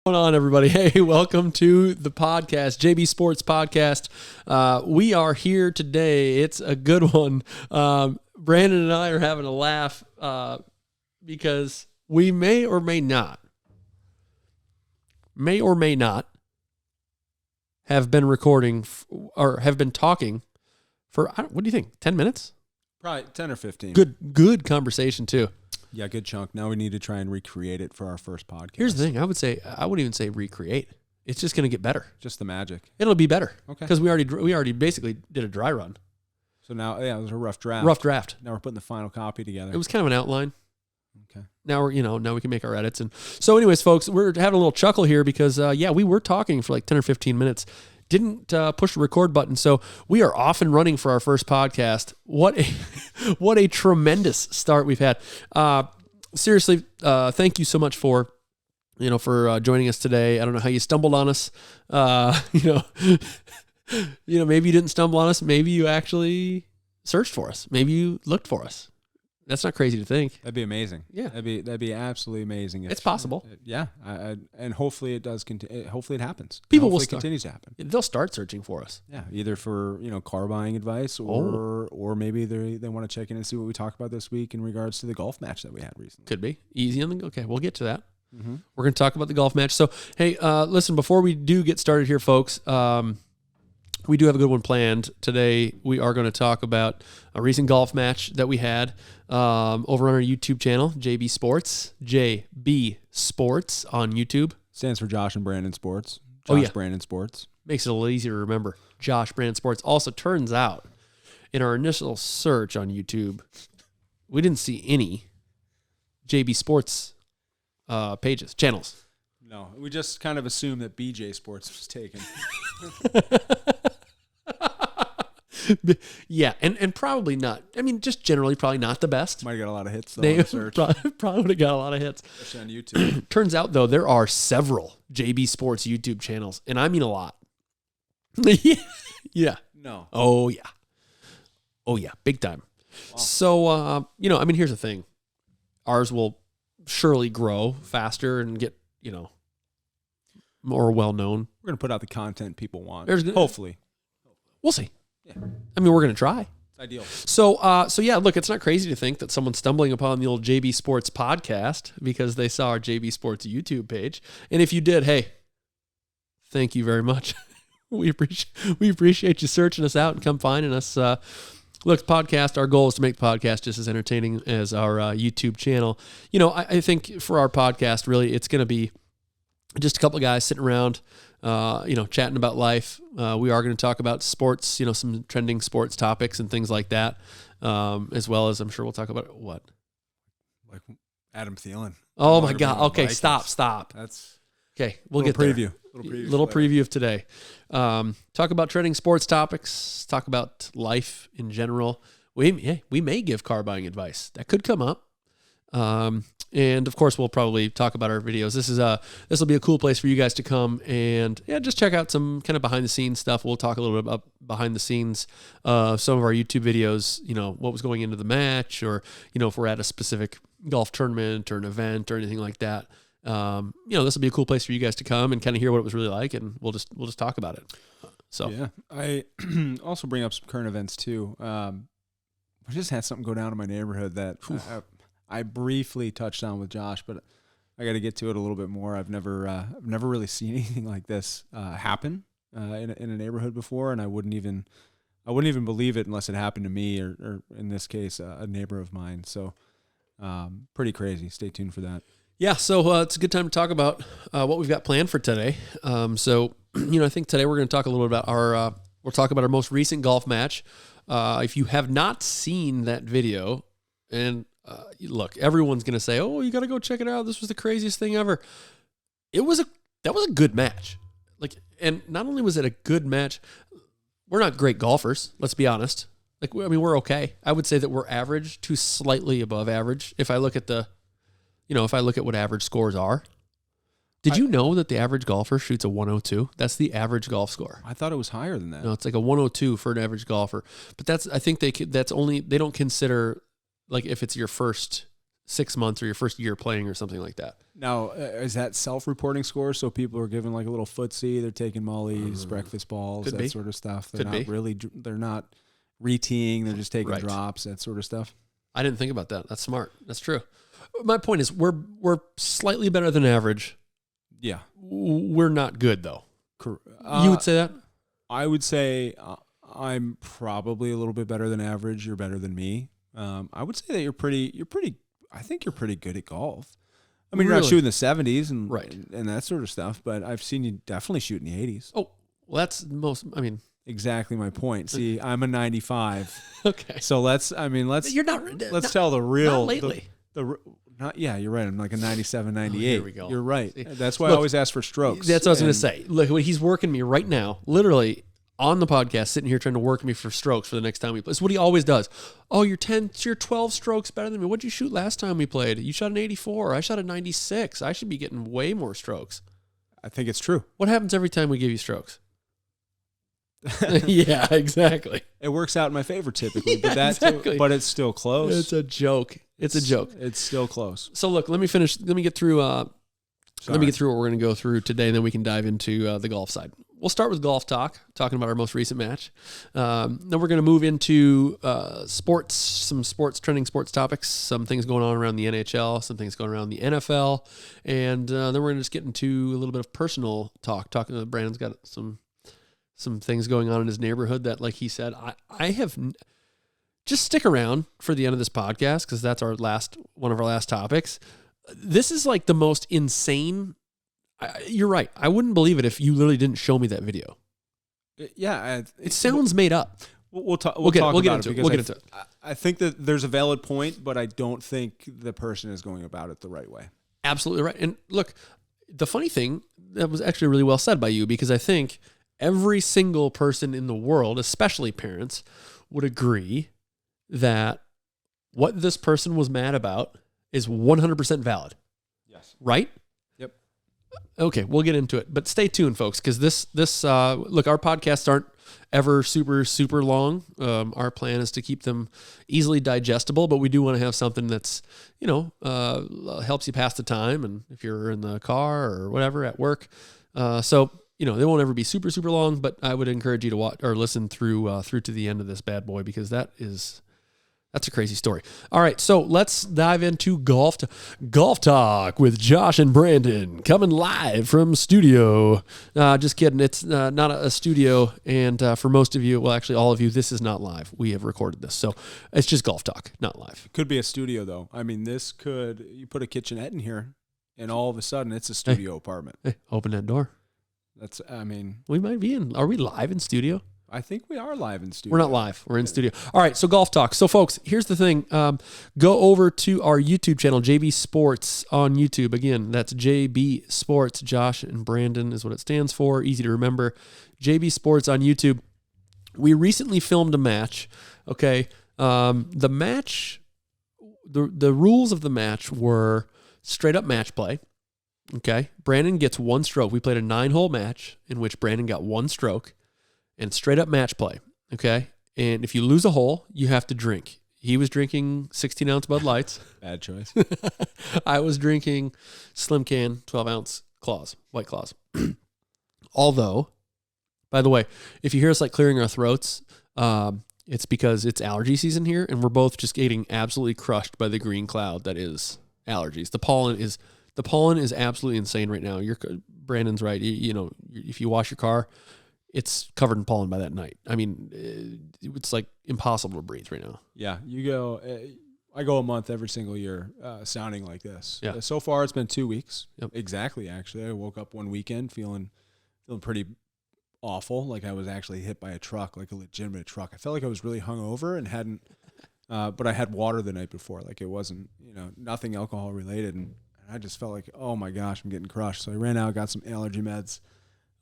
What's going on, everybody? Hey, welcome to the podcast, JB Sports Podcast. We are here today. It's a good one. Brandon and I are having a laugh because we may or may not have been recording or have been talking for, what do you think, 10 minutes? Probably 10 or 15. Good conversation, too. Yeah, good chunk. Now we need to try and recreate it for our first podcast. Here's the thing. I wouldn't even say recreate. It's just going to get better. Just the magic. It'll be better. Okay. Because we already basically did a dry run. So now, yeah, it was a rough draft. Rough draft. Now we're putting the final copy together. It was kind of an outline. Okay. Now now we can make our edits. And so anyways, folks, we're having a little chuckle here because, we were talking for like 10 or 15 minutes. Didn't push the record button. So we are off and running for our first podcast. What a tremendous start we've had. Seriously, thank you so much for joining us today. I don't know how you stumbled on us. Maybe you didn't stumble on us. Maybe you actually searched for us. Maybe you looked for us. That's not crazy to think. That'd be amazing. Yeah, that'd be absolutely amazing. It's possible. Yeah, and hopefully it does. Hopefully it happens. People will continues to happen. They'll start searching for us. Yeah, either for car buying advice or maybe they want to check in and see what we talked about this week in regards to the golf match that we had recently. Could be easy on the. Okay, we'll get to that. Mm-hmm. We're going to talk about the golf match. So hey, listen, before we do get started here, folks. We do have a good one planned. Today, we are going to talk about a recent golf match that we had over on our YouTube channel, JB Sports on YouTube. Stands for Josh and Brandon Sports. Brandon Sports. Makes it a little easier to remember. Josh Brandon Sports. Also, turns out, in our initial search on YouTube, we didn't see any JB Sports channels. No, we just kind of assumed that BJ Sports was taken. Yeah, and probably not. I mean, just generally probably not the best. Might have got a lot of hits, though, They on the search. probably would have got a lot of hits. Especially on YouTube. Turns out, though, there are several JB Sports YouTube channels, and I mean a lot. Yeah. No. Oh, yeah. Big time. Wow. So, here's the thing. Ours will surely grow faster and get, more well-known. We're going to put out the content people want. Hopefully. We'll see. Yeah. I mean, we're going to try. It's ideal. So yeah, look, it's not crazy to think that someone's stumbling upon the old JB Sports podcast because they saw our JB Sports YouTube page. And if you did, hey, thank you very much. We appreciate you searching us out and come finding us. Look, podcast, our goal is to make the podcast just as entertaining as our YouTube channel. I think for our podcast, really, it's going to be just a couple of guys sitting around, chatting about life. We are going to talk about sports, some trending sports topics and things like that, as well as I'm sure we'll talk about what? Like Adam Thielen. Oh, my God. Okay, stop. That's okay. We'll get preview. There. Little preview of today. Talk about trending sports topics. Talk about life in general. We may give car buying advice. That could come up. And of course, we'll probably talk about our videos. This will be a cool place for you guys to come and just check out some kind of behind the scenes stuff. We'll talk a little bit about behind the scenes of some of our YouTube videos. What was going into the match, or if we're at a specific golf tournament or an event or anything like that. This will be a cool place for you guys to come and kind of hear what it was really like, and we'll just talk about it. So yeah, I also bring up some current events too. I just had something go down in my neighborhood that. I briefly touched on with Josh, but I got to get to it a little bit more. I've never really seen anything like this happen in a neighborhood before, and I wouldn't even believe it unless it happened to me or in this case a neighbor of mine. So pretty crazy. Stay tuned for that. Yeah, so it's a good time to talk about what we've got planned for today. I think today we're going to talk a little bit about we'll talk about our most recent golf match. If you have not seen that video, and look, everyone's going to say, "Oh, you got to go check it out. This was the craziest thing ever." That was a good match. And not only was it a good match, we're not great golfers. Let's be honest. We're okay. I would say that we're average to slightly above average. If I look at what average scores are. Did you know that the average golfer shoots a 102? That's the average golf score. I thought it was higher than that. No, it's like a 102 for an average golfer. But they don't consider, like, if it's your first 6 months or your first year playing or something like that. Now, is that self-reporting scores? So people are giving like a little footsie, they're taking mollies, breakfast balls, that sort of stuff. They're not re-teeing, they're just taking drops, that sort of stuff. I didn't think about that. That's smart. That's true. My point is we're slightly better than average. Yeah. We're not good though. You would say that? I would say I'm probably a little bit better than average. You're better than me. I would say that you're pretty, I think you're pretty good at golf. I mean, you're not shooting the 70s and that sort of stuff, but I've seen you definitely shoot in the 80s. Oh, well, that's exactly my point. See, I'm a 95. Okay. So let's tell the real, not lately. You're right. I'm like a 97, 98. Here we go. You're right. That's why I always ask for strokes. That's what I was going to say. Look, he's working me right now, literally on the podcast, sitting here trying to work me for strokes for the next time we play. It's what he always does. Oh, you're 12 strokes better than me. What'd you shoot last time we played? You shot an 84. I shot a 96. I should be getting way more strokes. I think it's true. What happens every time we give you strokes? Yeah, exactly. It works out in my favor typically, but it's still close. It's a joke. It's a joke. It's still close. So look, let me get through what we're going to go through today, and then we can dive into the golf side. We'll start with golf talk, talking about our most recent match. Then we're going to move into sports, some trending sports topics, some things going on around the NHL, some things going around the NFL, and then we're going to just get into a little bit of personal talk. Brandon's got some things going on in his neighborhood that, like he said, I have. Just stick around for the end of this podcast because that's one of our last topics. This is like the most insane. You're right. I wouldn't believe it if you literally didn't show me that video. Yeah, it sounds made up. We'll get into it. I think that there's a valid point, but I don't think the person is going about it the right way. Absolutely right. And look, the funny thing, that was actually really well said by you, because I think every single person in the world, especially parents, would agree that what this person was mad about is 100% valid. Yes. Right? Yep. Okay, we'll get into it. But stay tuned, folks, because look, our podcasts aren't ever super, super long. Our plan is to keep them easily digestible, but we do want to have something that's, helps you pass the time, and if you're in the car or whatever at work. So they won't ever be super, super long, but I would encourage you to watch or listen through to the end of this bad boy, because that's a crazy story. All right, so let's dive into golf talk with Josh and Brandon, coming live from studio. Just kidding, it's not a studio, and for most of you, well, actually all of you, this is not live. We have recorded this, so it's just golf talk, not live. It could be a studio, though. I mean, you put a kitchenette in here, and all of a sudden, it's a studio apartment. Hey, open that door. We might be are we live in studio? I think we are live in studio. We're not live. We're in studio. All right, so golf talk. So, folks, here's the thing. Go over to our YouTube channel, JB Sports on YouTube. Again, that's JB Sports. Josh and Brandon is what it stands for. Easy to remember. JB Sports on YouTube. We recently filmed a match. Okay, the match. The rules of the match were straight up match play. Okay, Brandon gets one stroke. We played a 9-hole match in which Brandon got one stroke. And straight up match play, okay? And if you lose a hole, you have to drink. He was drinking 16-ounce Bud Lights. Bad choice. I was drinking Slim Can 12-ounce White Claws. Although, by the way, if you hear us like clearing our throats, it's because it's allergy season here, and we're both just getting absolutely crushed by the green cloud that is allergies. The pollen is absolutely insane right now. Brandon's right. If you wash your car, it's covered in pollen by that night. I mean, it's like impossible to breathe right now. Yeah, I go a month every single year sounding like this. Yeah. So far, it's been 2 weeks. Yep. Exactly, actually. I woke up one weekend feeling pretty awful, like I was actually hit by a truck, like a legitimate truck. I felt like I was really hungover and hadn't, but I had water the night before. Like it wasn't, nothing alcohol related. And I just felt like, oh my gosh, I'm getting crushed. So I ran out, got some allergy meds.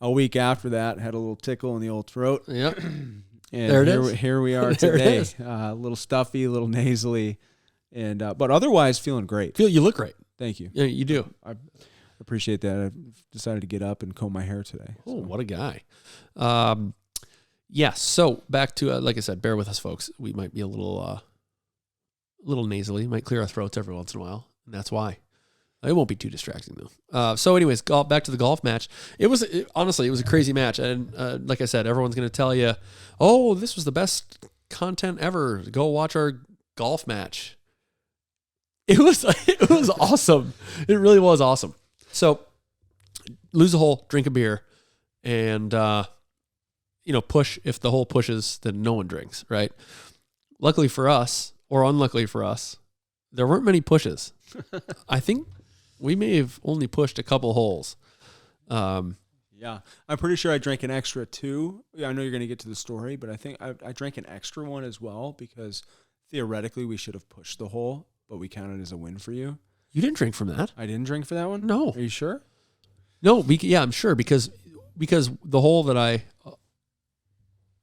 A week after that, had a little tickle in the old throat. Yep. And there it is. Here we are today. A little stuffy, a little nasally, and but otherwise feeling great. You look great. Thank you. Yeah, you do. I appreciate that. I decided to get up and comb my hair today. Oh, what a guy. Yeah, so back to, like I said, bear with us, folks. We might be a little a little nasally. Might clear our throats every once in a while, and that's why. It won't be too distracting though. So, anyways, back to the golf match. Honestly, it was a crazy match, and like I said, everyone's going to tell you, "Oh, this was the best content ever. Go watch our golf match." It was awesome. It really was awesome. So, lose a hole, drink a beer, and push. If the hole pushes, then no one drinks. Right? Luckily for us, or unluckily for us, there weren't many pushes. I think we may have only pushed a couple holes. Yeah, I'm pretty sure I drank an extra too. Yeah, I know you're going to get to the story, but I think I drank an extra one as well because theoretically we should have pushed the hole, but we counted as a win for you. You didn't drink from that? I didn't drink for that one? No. Are you sure? No, I'm sure because the hole that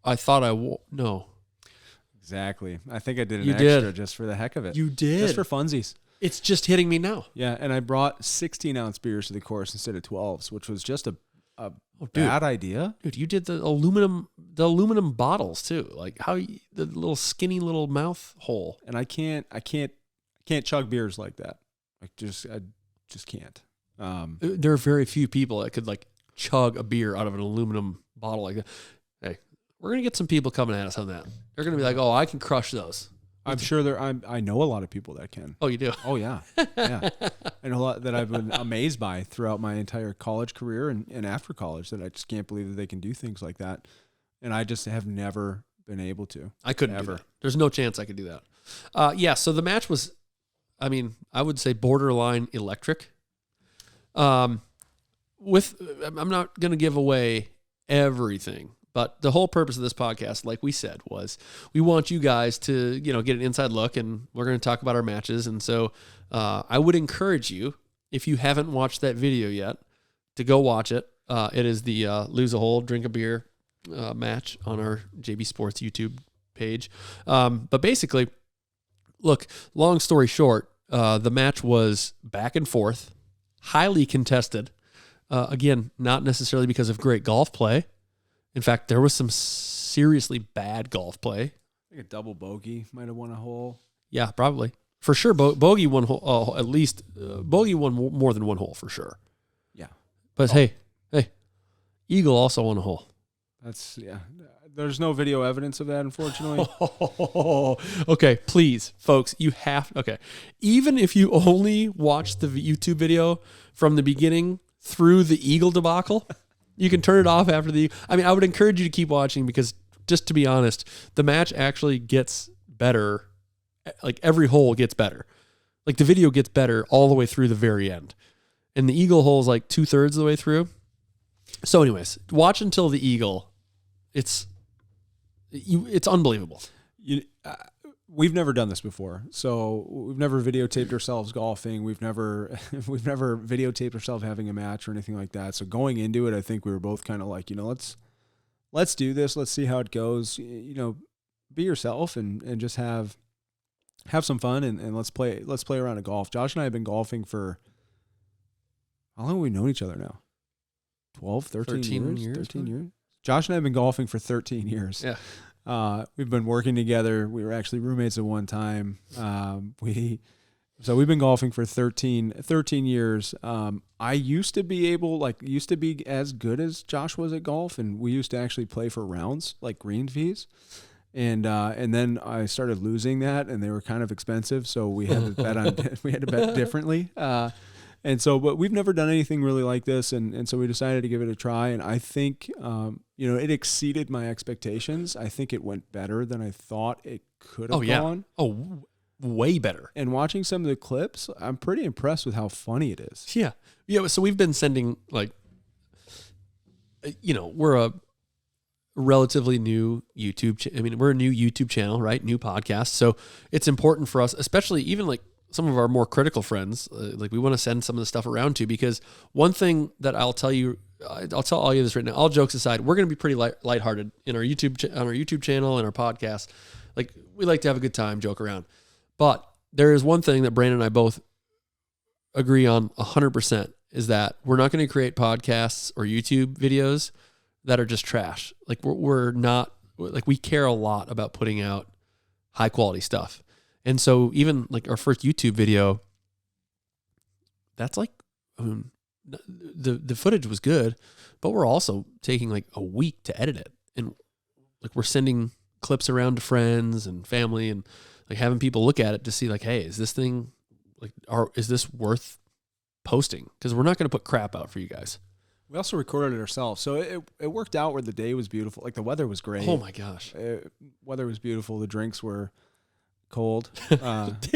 I thought no. Exactly. I think I did You extra did. just for the heck of it. You did. Just for funsies. It's just hitting me now. Yeah, and I brought 16-ounce beers to the course instead of 12s, which was just a bad idea. Dude, you did the aluminum bottles too. Like the little skinny little mouth hole. And I can't chug beers like that. I just can't. There are very few people that could like chug a beer out of an aluminum bottle like that. Hey, we're gonna get some people coming at us on that. They're gonna be like, "Oh, I can crush those." I'm sure I know a lot of people that can. Oh, you do? Oh yeah, yeah. And a lot that I've been amazed by throughout my entire college career and after college that I just can't believe that they can do things like that. And I just have never been able to. I couldn't ever. do that. There's no chance I could do that. Yeah. So the match was, I would say borderline electric. I'm not going to give away everything. But the whole purpose of this podcast, like we said, was we want you guys to, get an inside look, and we're going to talk about our matches. And so I would encourage you, if you haven't watched that video yet, to go watch it. It is the lose a hole, drink a beer match on our JB Sports YouTube page. But basically, look, long story short, the match was back and forth, highly contested. Again, not necessarily because of great golf play. In fact, there was some seriously bad golf play. I think a double bogey might have won a hole. Yeah, probably. For sure, bogey won at least. Bogey won more than one hole for sure. Yeah. But hey, Eagle also won a hole. Yeah. There's no video evidence of that, unfortunately. Okay, please, folks, you have. Okay. Even if you only watch the YouTube video from the beginning through the Eagle debacle, you can turn it off after I would encourage you to keep watching because, just to be honest, the match actually gets better. Like, every hole gets better. Like, the video gets better all the way through the very end. And the Eagle hole is like 2/3 of the way through. So anyways, watch until the Eagle. It's unbelievable. We've never done this before, so we've never videotaped ourselves golfing. We've never videotaped ourselves having a match or anything like that. So going into it, I think we were both kind of like, let's do this. Let's see how it goes. Be yourself and just have some fun and let's play around at golf. Josh and I have been golfing for how long have we known each other now? 12, 13 years? 13 years. Josh and I have been golfing for 13 years. Yeah. We've been working together. We were actually roommates at one time. We've been golfing for 13 years. I used to be as good as Josh was at golf, and we used to actually play for rounds, like green fees. And then I started losing that, and they were kind of expensive, so we had to bet differently. But we've never done anything really like this, and so we decided to give it a try. And I think, it exceeded my expectations. I think it went better than I thought it could have gone. Oh, way better. And watching some of the clips, I'm pretty impressed with how funny it is. Yeah. Yeah. So we've been sending we're a relatively new we're a new YouTube channel, right? New podcast. So it's important for us, especially even like some of our more critical friends, we want to send some of the stuff around to, because one thing that I'll tell all you this right now, all jokes aside, we're going to be pretty lighthearted in our YouTube channel and our podcast. Like, we like to have a good time, joke around. But there is one thing that Brandon and I both agree on 100%, is that we're not going to create podcasts or YouTube videos that are just trash. Like, we're not, like, we care a lot about putting out high quality stuff. And so even like our first YouTube video, that's like, the footage was good, but we're also taking like a week to edit it. And like we're sending clips around to friends and family and like having people look at it to see like, hey, is this thing like, is this worth posting? Because we're not going to put crap out for you guys. We also recorded it ourselves. So it worked out where the day was beautiful. Like the weather was great. Oh my gosh. Weather was beautiful. The drinks were cold,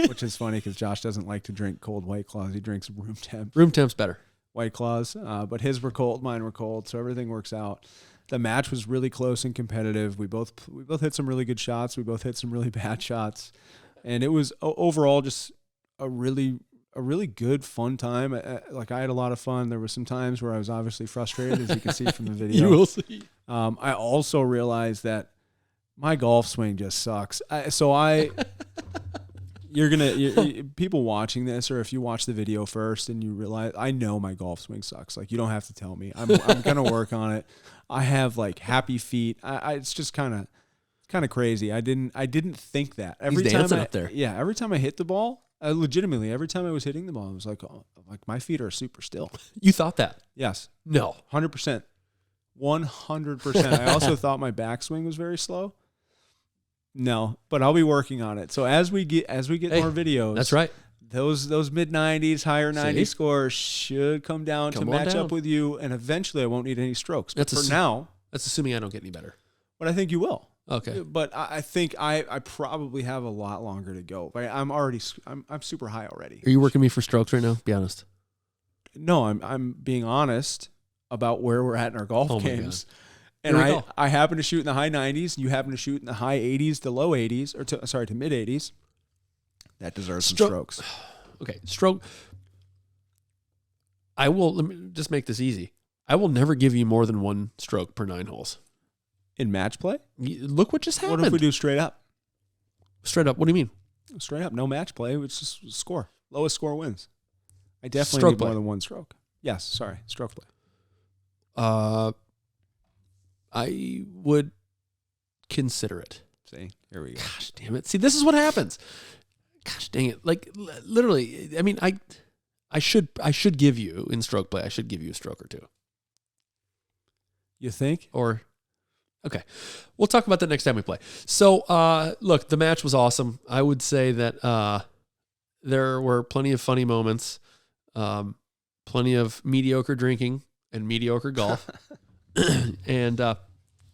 which is funny because Josh doesn't like to drink cold White Claws. He drinks room temp. Room temp's better. White Claws, but his were cold, mine were cold, so everything works out. The match was really close and competitive. We both hit some really good shots. We both hit some really bad shots, and it was overall just a really good, fun time. Like I had a lot of fun. There were some times where I was obviously frustrated, as you can see from the video. You will see. I also realized that my golf swing just sucks. People watching this, or if you watch the video first and you realize, I know my golf swing sucks. Like you don't have to tell me. I'm gonna work on it. I have like happy feet. It's just kind of crazy. I didn't think that every time dancing up there. Yeah, every time I hit the ball, legitimately every time I was hitting the ball, I was like, oh, like my feet are super still. You thought that? Yes. No. 100%. 100%. I also thought my backswing was very slow. No, but I'll be working on it. So as we get more videos, that's right. Those mid 90s, higher 90 scores should come down to match up with you, and eventually I won't need any strokes. But for now, that's assuming I don't get any better. But I think you will. Okay. But I think I probably have a lot longer to go. But I'm super high already. Are you working me for strokes right now? Be honest. No, I'm being honest about where we're at in our golf games. And I happen to shoot in the high 90s. You happen to shoot in the high 80s to low 80s, or to mid 80s. That deserves some strokes. Okay, stroke. Let me just make this easy. I will never give you more than one stroke per 9 holes. In match play? Look what just happened. What if we do straight up? Straight up, what do you mean? Straight up, no match play. It's just score. Lowest score wins. I definitely need more than one stroke. Yes, sorry, stroke play. I would consider it. See, here we go. Gosh damn it. See, this is what happens. Gosh dang it. Like literally, I mean, I should give you in stroke play, I should give you a stroke or two. You think? Or okay. We'll talk about that next time we play. So look, the match was awesome. I would say that there were plenty of funny moments, plenty of mediocre drinking and mediocre golf. And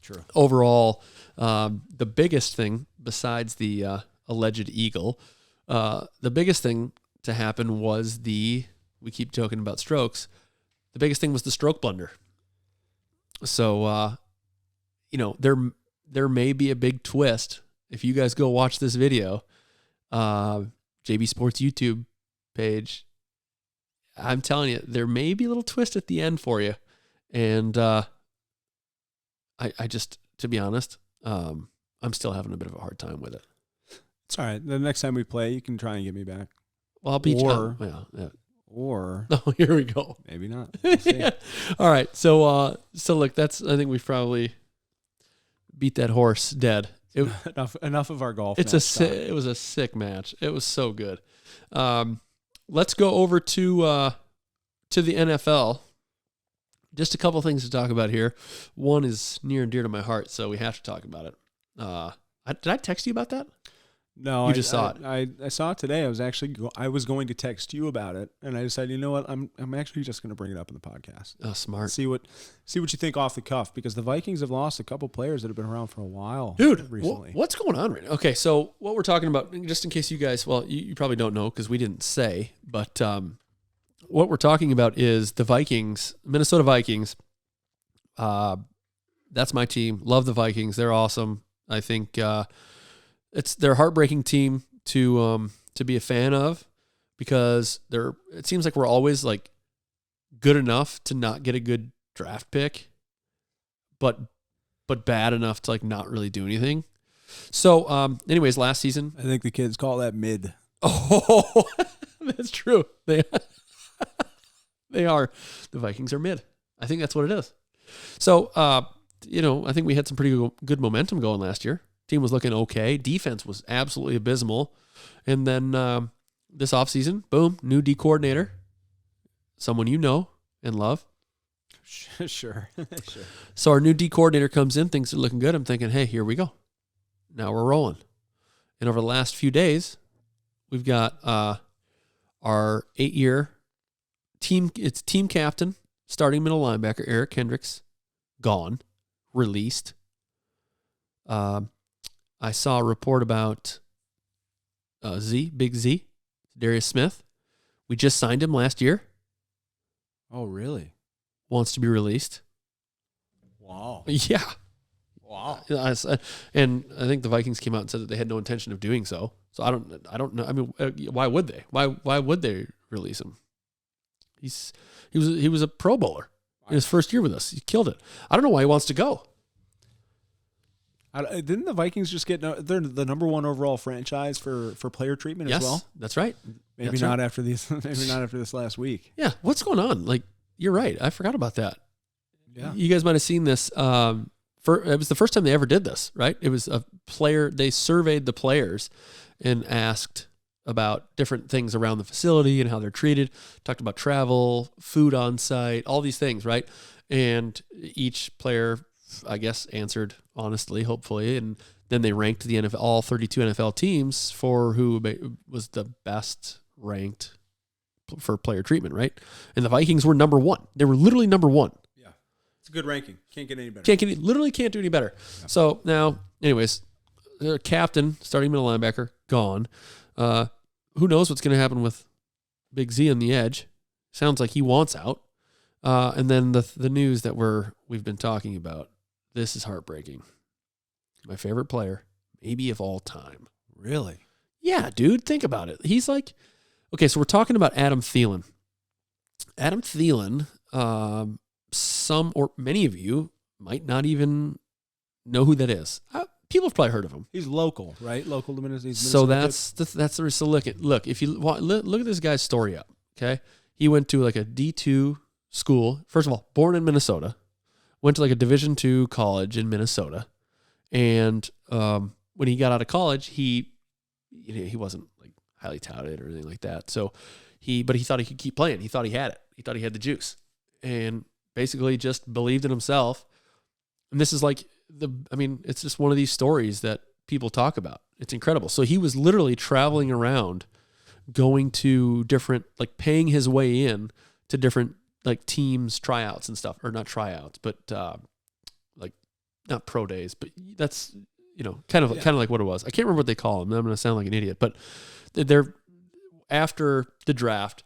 true. Overall, the biggest thing besides the alleged eagle, the biggest thing to happen was we keep joking about strokes. The biggest thing was the stroke blunder. So, there may be a big twist if you guys go watch this video. JB Sports YouTube page. I'm telling you, there may be a little twist at the end for you, and I just, to be honest, I'm still having a bit of a hard time with it. It's all right. The next time we play, you can try and get me back. Well, I'll beat you. Yeah. Or oh, here we go. Maybe not. We'll see. Yeah. All right. So look, I think we've probably beat that horse dead. Enough of our golf. It was a sick match. It was so good. Let's go over to the NFL. Just a couple things to talk about here. One is near and dear to my heart, so we have to talk about it. Did I text you about that? No, you just saw it. I saw it today. I was going to text you about it, and I decided, you know what, I'm actually just going to bring it up in the podcast. Oh, smart. See what you think off the cuff, because the Vikings have lost a couple players that have been around for a while, dude. Recently, what's going on right now? Okay, so what we're talking about, just in case you guys, well, you probably don't know because we didn't say, but what we're talking about is the Vikings, Minnesota Vikings. That's my team. Love the Vikings. They're awesome. I think they're a heartbreaking team to be a fan of, because it seems like we're always like good enough to not get a good draft pick, but bad enough to like not really do anything. So anyways, last season, I think the kids call that mid. Oh, that's true. They are. The Vikings are mid. I think that's what it is. So, I think we had some pretty good momentum going last year. Team was looking okay. Defense was absolutely abysmal. And then this offseason, boom, new D coordinator, someone you know and love. Sure. Sure. So our new D coordinator comes in, things are looking good. I'm thinking, hey, here we go. Now we're rolling. And over the last few days, we've got our 8-year team. It's team captain, starting middle linebacker, Eric Hendricks, gone, released. I saw a report about Big Z, Darius Smith. We just signed him last year. Oh, really? Wants to be released. Wow. Yeah. Wow. And I think the Vikings came out and said that they had no intention of doing so. So I don't know. I mean, why would they? Why would they release him? He was a Pro Bowler in his first year with us. He killed it. I don't know why he wants to go. Didn't the Vikings just get? They're the number 1 overall franchise for player treatment as well. That's right. Maybe not after these. Maybe not after this last week. Yeah. What's going on? Like, you're right. I forgot about that. Yeah. You guys might have seen this. It was the first time they ever did this, right? It was a player. They surveyed the players and asked about different things around the facility and how they're treated. Talked about travel, food on site, all these things, right? And each player, I guess, answered honestly, hopefully, and then they ranked the NFL, all 32 NFL teams for who was the best ranked for player treatment, right? And the Vikings were number 1. They were literally number 1. Yeah, it's a good ranking. Can't get any better. Literally can't do any better. Yeah. So now, anyways, their captain, starting middle linebacker, gone. Who knows what's going to happen with Big Z on the edge? Sounds like he wants out. And then the news that we've been talking about. This is heartbreaking. My favorite player, maybe of all time. Really? Yeah, dude. Think about it. He's like, okay, so we're talking about Adam Thielen. Adam Thielen, some or many of you might not even know who that is. People have probably heard of him. He's local, right? Local to Minnesota. So that's the so look. If you look at this guy's story up, okay, he went to like a D2 school. First of all, born in Minnesota, went to like a Division II college in Minnesota, and when he got out of college, he wasn't like highly touted or anything like that. So but he thought he could keep playing. He thought he had it. He thought he had the juice, and basically just believed in himself. And this is like it's just one of these stories that people talk about. It's incredible. So he was literally traveling around, going to different, like paying his way in to different like teams tryouts and stuff, or not tryouts, but like not pro days, but that's, kind of like what it was. I can't remember what they call them. I'm going to sound like an idiot, but they're after the draft.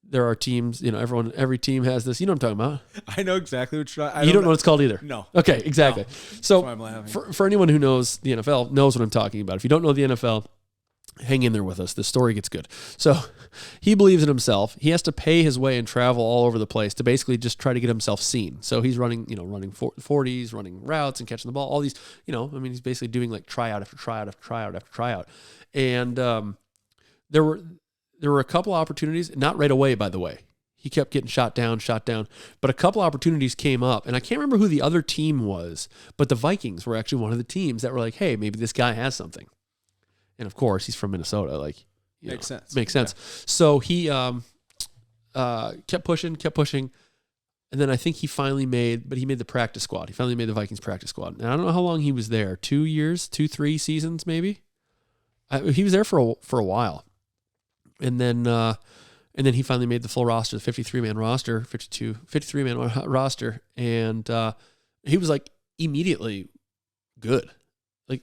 There are teams, every team has this. You know what I'm talking about? I know exactly what you're. You don't know what it's called either. No. Okay, exactly. No. So That's why I'm laughing. For anyone who knows the NFL, knows what I'm talking about. If you don't know the NFL, hang in there with us. The story gets good. So he believes in himself. He has to pay his way and travel all over the place to basically just try to get himself seen. So he's running 40s, running routes and catching the ball. All these, he's basically doing like tryout after tryout after tryout after tryout. And there were a couple opportunities, not right away, by the way. He kept getting shot down, but a couple opportunities came up, and I can't remember who the other team was, but the Vikings were actually one of the teams that were like, hey, maybe this guy has something. And of course, he's from Minnesota. Like, makes sense. Makes sense. Yeah. So he kept pushing, and then I think he made the practice squad. He finally made the Vikings practice squad. And I don't know how long he was there. 2 years, 3 seasons maybe? He was there for a while. And then he finally made the full roster, the 53-man roster, 53-man roster. And he was like immediately good. Like,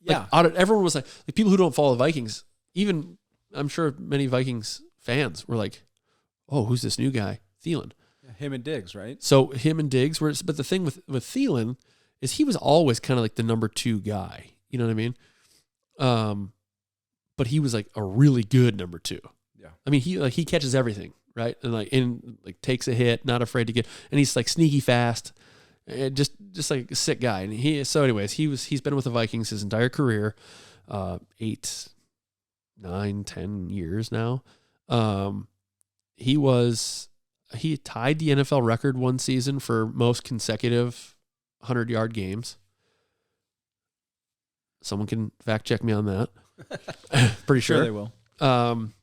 yeah. Everyone was like people who don't follow the Vikings, even I'm sure many Vikings fans were like, oh, who's this new guy? Thielen. Yeah, him and Diggs, right? So him and Diggs but the thing with Thielen is he was always kind of like the number 2 guy. You know what I mean? But he was like a really good number 2. Yeah. I mean, he catches everything, right? And takes a hit, not afraid to and he's like sneaky fast, and just like a sick guy. And he's been with the Vikings his entire career, 8, 9, 10 years now. He tied the NFL record one season for most consecutive 100-yard games. Someone can fact check me on that. Pretty Sure sure. they will. Um,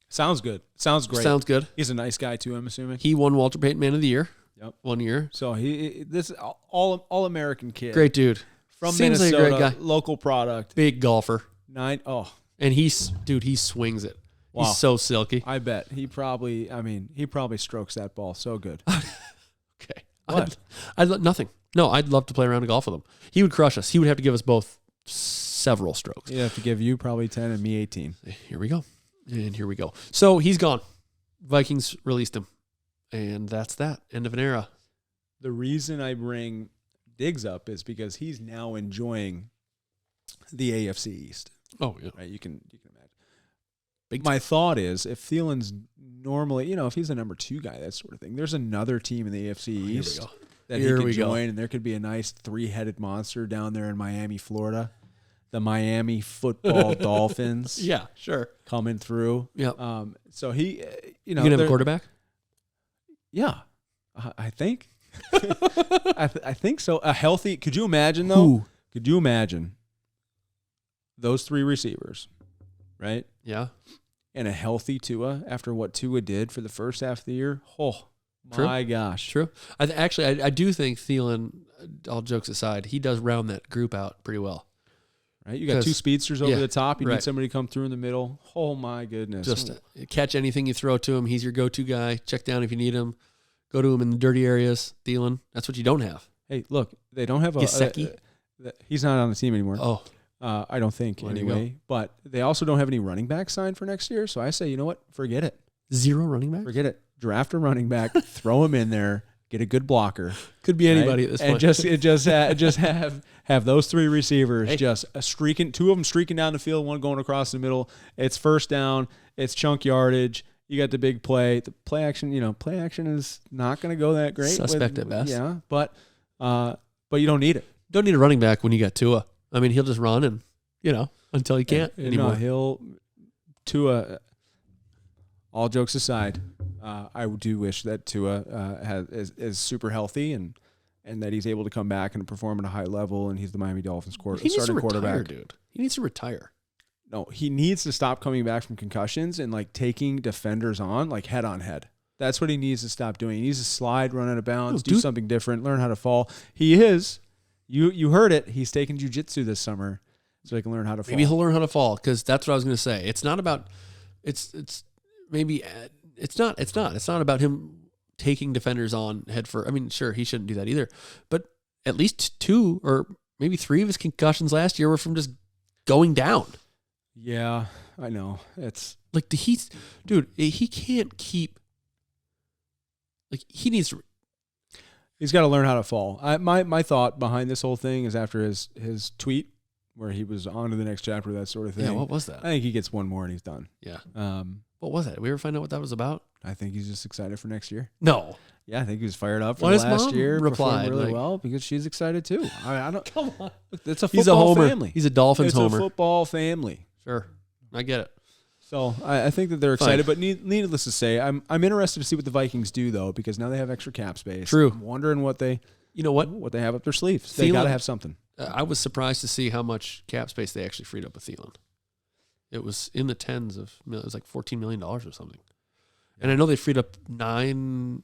Sounds good. Sounds great. Sounds good. He's a nice guy too, I'm assuming. He won Walter Payton Man of the Year. Yep. 1 year. So this all American kid. Great dude. From Seems Minnesota, like a great guy. local product. Big golfer. And he swings it. Wow. He's so silky. I bet he probably strokes that ball so good. Okay. What? Nothing. No, I'd love to play around a golf with him. He would crush us. He would have to give us both several strokes. He'd have to give you probably 10 and me 18. Here we go. And here we go. So he's gone. Vikings released him. And that's that. End of an era. The reason I bring Diggs up is because he's now enjoying the AFC East. Oh, yeah. Right? You can imagine. My thought is if Thielen's normally, if he's the number 2 guy, that sort of thing, there's another team in the AFC East that he could join, and there could be a nice 3-headed monster down there in Miami, Florida. The Miami Football Dolphins. Yeah, sure. Coming through. Yeah. So he, you going to have a quarterback? Yeah. I think. I think so. A healthy, could you imagine though? Who? Could you imagine those 3 receivers, right? Yeah. And a healthy Tua after what Tua did for the first half of the year? Oh, True. my gosh. True. I do think Thielen, all jokes aside, he does round that group out pretty well. Right? You got 2 speedsters over the top. You right. need somebody to come through in the middle. Oh, my goodness. Just catch anything you throw to him. He's your go-to guy. Check down if you need him. Go to him in the dirty areas. Thielen. That's what you don't have. Hey, look, they don't have Gesicki? He's not on the team anymore. Oh. I don't think anyway. But they also don't have any running back signed for next year. So I say, you know what? Forget it. 0 running back? Forget it. Draft a running back, throw him in there, get a good blocker. Could be anybody at this point. And just have those 3 receivers just streaking, 2 of them streaking down the field, one going across the middle. It's first down. It's chunk yardage. You got the big play. The play action is not going to go that great. Suspect at best. Yeah, but you don't need it. Don't need a running back when you got Tua. I mean, he'll just run and, until he can't anymore. No, Tua, all jokes aside, I do wish that Tua is super healthy and that he's able to come back and perform at a high level, and he's the Miami Dolphins starting quarterback. Dude. He needs to retire. No, he needs to stop coming back from concussions and taking defenders on head on head. That's what he needs to stop doing. He needs to slide, run out of bounds, do something different, learn how to fall. He is. You heard it. He's taking jiu-jitsu this summer so he can learn how to fall. Maybe he'll learn how to fall because that's what I was going to say. It's not about it's not about him taking defenders on head first. I mean, sure, he shouldn't do that either. But at least 2 or maybe 3 of his concussions last year were from just going down. Yeah, I know. It's he can't keep he needs to. He's got to learn how to fall. My thought behind this whole thing is after his tweet where he was on to the next chapter, that sort of thing. Yeah, what was that? I think he gets one more and he's done. Yeah. What was that? Did we ever find out what that was about? I think he's just excited for next year. No. Yeah, I think he was fired up for the last year. Replied really well because she's excited too. I don't. Come on. It's a football He's a homer. family. He's a Dolphins homer. It's a football family. Sure, I get it. So I think that they're excited, but needless to say, I'm interested to see what the Vikings do though because now they have extra cap space. True. I'm wondering what they have up their sleeves. They got to have something. I was surprised to see how much cap space they actually freed up with Thielen. It was in the tens of millions. It was like $14 million or something. And I know they freed up 9.5,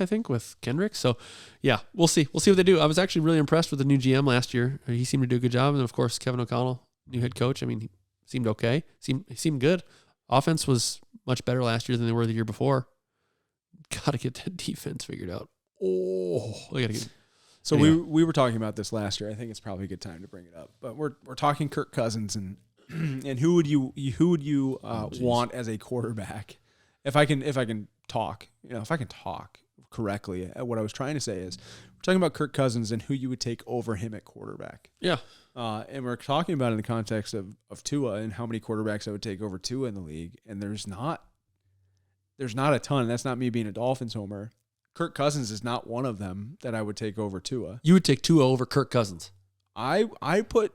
I think, with Kendrick. So, yeah, we'll see. We'll see what they do. I was actually really impressed with the new GM last year. He seemed to do a good job. And, of course, Kevin O'Connell, new head coach. I mean, he seemed okay. He seemed good. Offense was much better last year than they were the year before. Got to get that defense figured out. Oh, I got to get. So anyway. we were talking about this last year. I think it's probably a good time to bring it up. But we're talking Kirk Cousins and who would you want as a quarterback? If I can talk correctly, what I was trying to say is we're talking about Kirk Cousins and who you would take over him at quarterback. Yeah. And we're talking about it in the context of Tua and how many quarterbacks I would take over Tua in the league. And there's not a ton. That's not me being a Dolphins homer. Kirk Cousins is not one of them that I would take over Tua. You would take Tua over Kirk Cousins. I put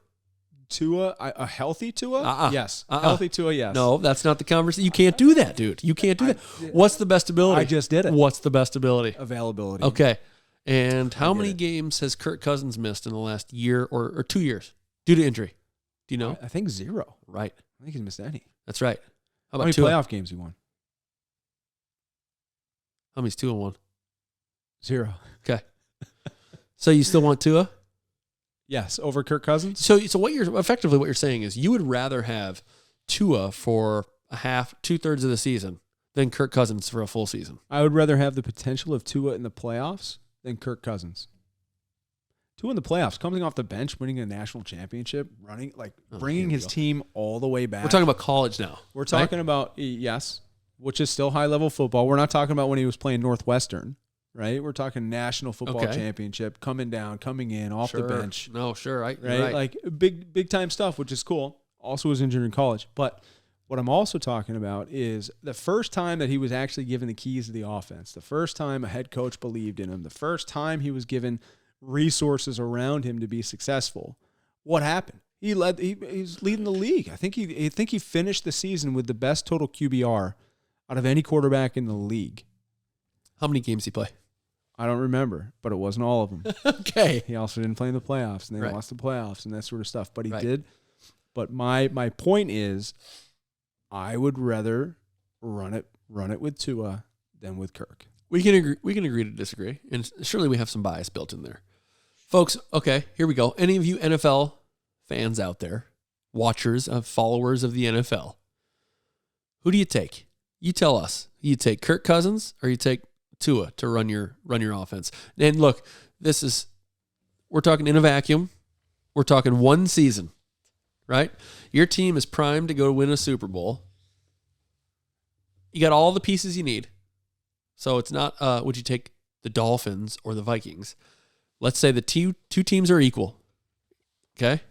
Tua, a healthy Tua? Yes. Healthy Tua, yes. No, that's not the conversation. You can't do that, dude. You can't do that. What's the best ability? I just did it. What's the best ability? Availability. Okay. And how many it. games has Kirk Cousins missed in the last year or 2 years due to injury? Do you know? I think 0. Right. I think he's missed any. That's right. How How about many Tua? playoff games he won? How many's 2-1? 0. Okay. So you still want Tua? Yes, over Kirk Cousins. So what you're saying is you would rather have Tua for a half, 2/3 of the season than Kirk Cousins for a full season. I would rather have the potential of Tua in the playoffs than Kirk Cousins. Tua in the playoffs, coming off the bench, winning a national championship, bringing his team all the way back. We're talking about college now. We're talking about, yes, which is still high-level football. We're not talking about when he was playing Northwestern, right? We're talking national football championship, coming in, off the bench. No, sure. Right? Right. Like big-time stuff, which is cool. Also was injured in college. But what I'm also talking about is the first time that he was actually given the keys to the offense, the first time a head coach believed in him, the first time he was given resources around him to be successful. What happened? He's leading the league. I think he finished the season with the best total QBR out of any quarterback in the league. How many games did he play? I don't remember, but it wasn't all of them. Okay. He also didn't play in the playoffs, and they Right. lost the playoffs and that sort of stuff. But he Right. did. But my point is, I would rather run it with Tua than with Kirk. We can agree to disagree, and surely we have some bias built in there, folks. Okay, here we go. Any of you NFL fans out there, watchers, followers of the NFL, who do you take? You tell us. You take Kirk Cousins or you take Tua to run your offense. And look, we're talking in a vacuum. We're talking one season, right? Your team is primed to go win a Super Bowl. You got all the pieces you need. So it's not, would you take the Dolphins or the Vikings? Let's say the two teams are equal. Okay?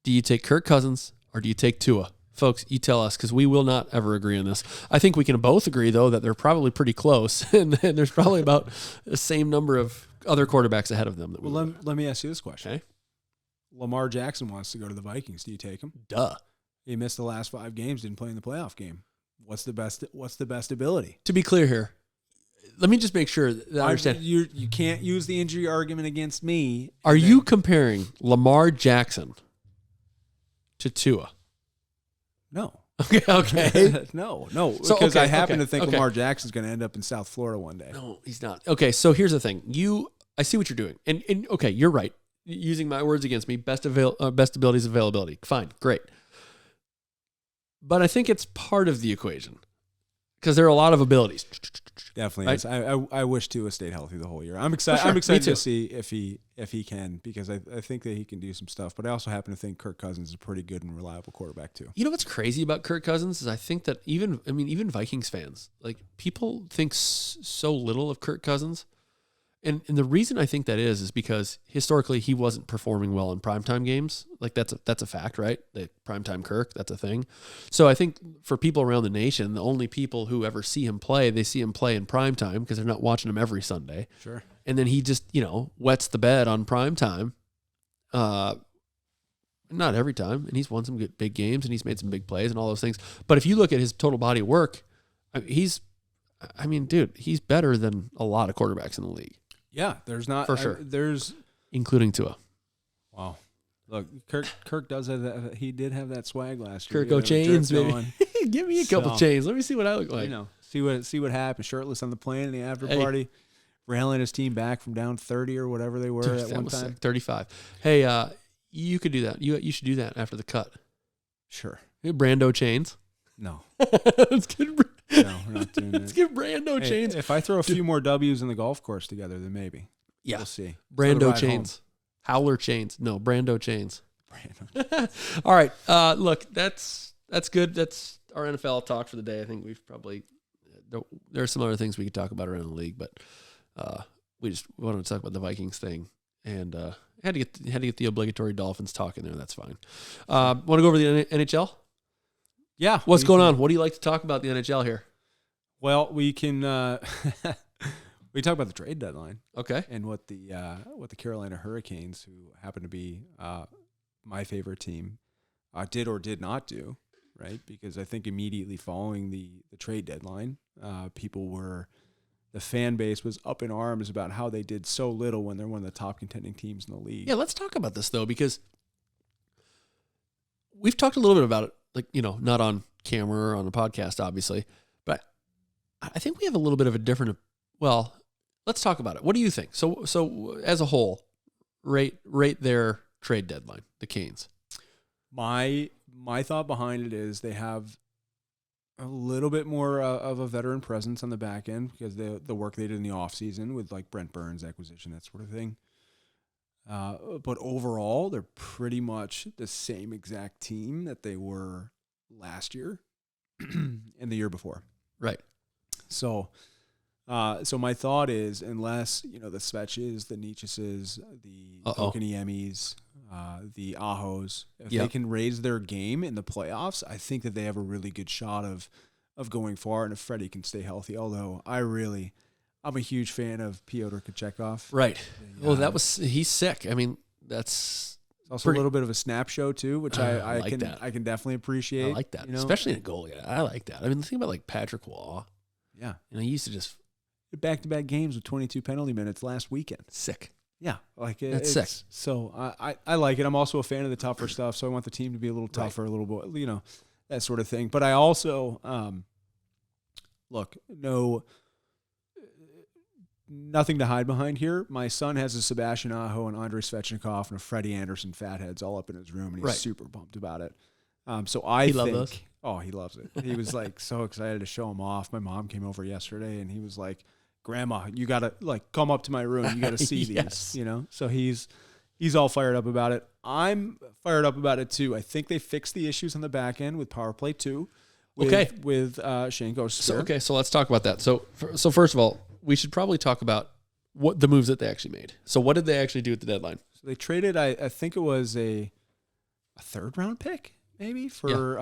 Do you take Kirk Cousins or do you take Tua? Folks, you tell us, because we will not ever agree on this. I think we can both agree, though, that they're probably pretty close, and there's probably about the same number of other quarterbacks ahead of them. Let me ask you this question. Okay. Lamar Jackson wants to go to the Vikings. Do you take him? Duh. He missed the last 5 games, didn't play in the playoff game. What's the best ability? To be clear here, let me just make sure that I understand. You can't use the injury argument against me. Are you comparing Lamar Jackson to Tua? No. Okay. No. So, Because okay, I happen to think okay. Lamar Jackson's going to end up in South Florida one day. No, he's not. Okay, so here's the thing. I see what you're doing. And okay, you're right. Using my words against me, best ability is availability. Fine, great. But I think it's part of the equation because there are a lot of abilities. Definitely Right? is. I wish Tua stayed healthy the whole year. I'm excited. Sure, I'm excited me too. to see if he can, because I think that he can do some stuff. But I also happen to think Kirk Cousins is a pretty good and reliable quarterback too. You know what's crazy about Kirk Cousins is I think that even Vikings fans, like, people think so little of Kirk Cousins. And the reason I think that is because historically he wasn't performing well in primetime games. Like, that's a fact, right? The primetime Kirk, that's a thing. So I think for people around the nation, the only people who ever see him play, they see him play in primetime because they're not watching him every Sunday. Sure. And then he just, wets the bed on primetime. Not every time. And he's won some good big games and he's made some big plays and all those things. But if you look at his total body of work, he's better than a lot of quarterbacks in the league. Yeah, there's not For sure. There's Including Tua. wow. Look, Kirk does have that. He did have that swag last year. Kirk O'Chains, baby. Going. Give me a couple chains. Let me see what I look like. See what happened. Shirtless on the plane in the after party, railing his team back from down 30 or whatever they were at one time. Sick. 35. Hey, you could do that. You should do that after the cut. Sure. Brando chains. No. Let's get No, we're not doing that. Let's get Brando chains. If I throw a few more W's in the golf course together, then maybe. Yeah. We'll see. Brando chains. Howler chains. No, Brando chains. All right. Look, that's good. That's our NFL talk for the day. I think we've probably there are some other things we could talk about around the league, but we just wanted to talk about the Vikings thing, and had to get the obligatory Dolphins talk in there. That's fine. Want to go over the NHL? Yeah. What's going on? What do you like to talk about the NHL here? Well, we can we talk about the trade deadline. Okay. And what the Carolina Hurricanes, who happen to be my favorite team, did or did not do, right? Because I think immediately following the trade deadline, the fan base was up in arms about how they did so little when they're one of the top contending teams in the league. Yeah, let's talk about this though, because we've talked a little bit about it, like, not on camera or on the podcast, obviously, but I think we have a little bit of a different, well, let's talk about it. What do you think? So as a whole, rate their trade deadline, the Canes. My thought behind it is they have a little bit more of a veteran presence on the back end because the work they did in the offseason with like Brent Burns acquisition, that sort of thing. But overall, they're pretty much the same exact team that they were last year and the year before. Right. So my thought is, unless, the Svetches, the Nietzsche's, the Kokaniemis, the Ahos, if they can raise their game in the playoffs, I think that they have a really good shot of going far, and if Freddie can stay healthy. Although I'm a huge fan of Pyotr Kochetkov. Right. He's sick. I mean, that's also a little bit of a snap show too, which I can definitely appreciate. I like that, especially in a goalie. I like that. I mean, think about like Patrick Waugh. Yeah. He used to just back-to-back games with 22 penalty minutes last weekend. Sick. Yeah, it's sick. So I like it. I'm also a fan of the tougher stuff, so I want the team to be a little tougher, a little bit, that sort of thing. But I also nothing to hide behind here. My son has a Sebastian Aho and Andrei Svechnikov and a Freddie Anderson fatheads all up in his room, and he's super pumped about it. So I think, those? Oh, he loves it. He was like so excited to show him off. My mom came over yesterday, and he was like, "Grandma, you gotta come up to my room. You gotta see these." So he's all fired up about it. I'm fired up about it too. I think they fixed the issues on the back end with Power Play 2. With Shane Gostisbehere. So let's talk about that. So first of all, we should probably talk about what the moves that they actually made. So what did they actually do at the deadline? So they traded, I think it was a third round pick maybe for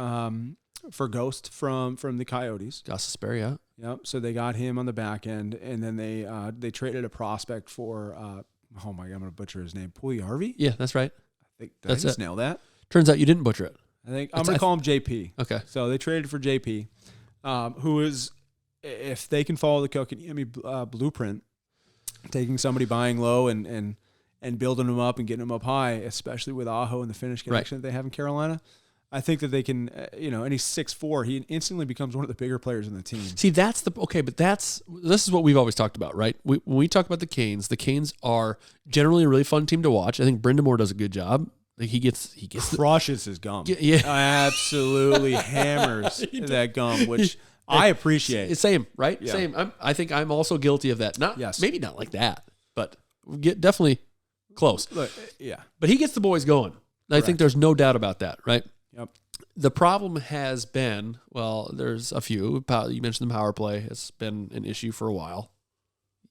Ghost from the Coyotes. Gostisbehere, yeah. Yep. So they got him on the back end, and then they traded a prospect for oh my God, I'm gonna butcher his name. Puljujärvi? Yeah, that's right. Did I just nail that? Turns out you didn't butcher it. I'm gonna call him JP. Okay. So they traded for JP, who is, if they can follow the Kotkaniemi blueprint, taking somebody buying low and building them up and getting them up high, especially with Aho and the Finnish connection that they have in Carolina. I think that they can, and he's 6'4", he instantly becomes one of the bigger players in the team. See, this is what we've always talked about, right? When we talk about the Canes are generally a really fun team to watch. I think Brind'Amour does a good job. Like he crushes his gum. Yeah. Absolutely hammers that gum, which I appreciate. Same, right? Yeah. Same. I think I'm also guilty of that. Maybe not like that, but definitely close. Look, yeah. But he gets the boys going. I think there's no doubt about that, right? Yep. The problem has been, there's a few. You mentioned the power play. It's been an issue for a while.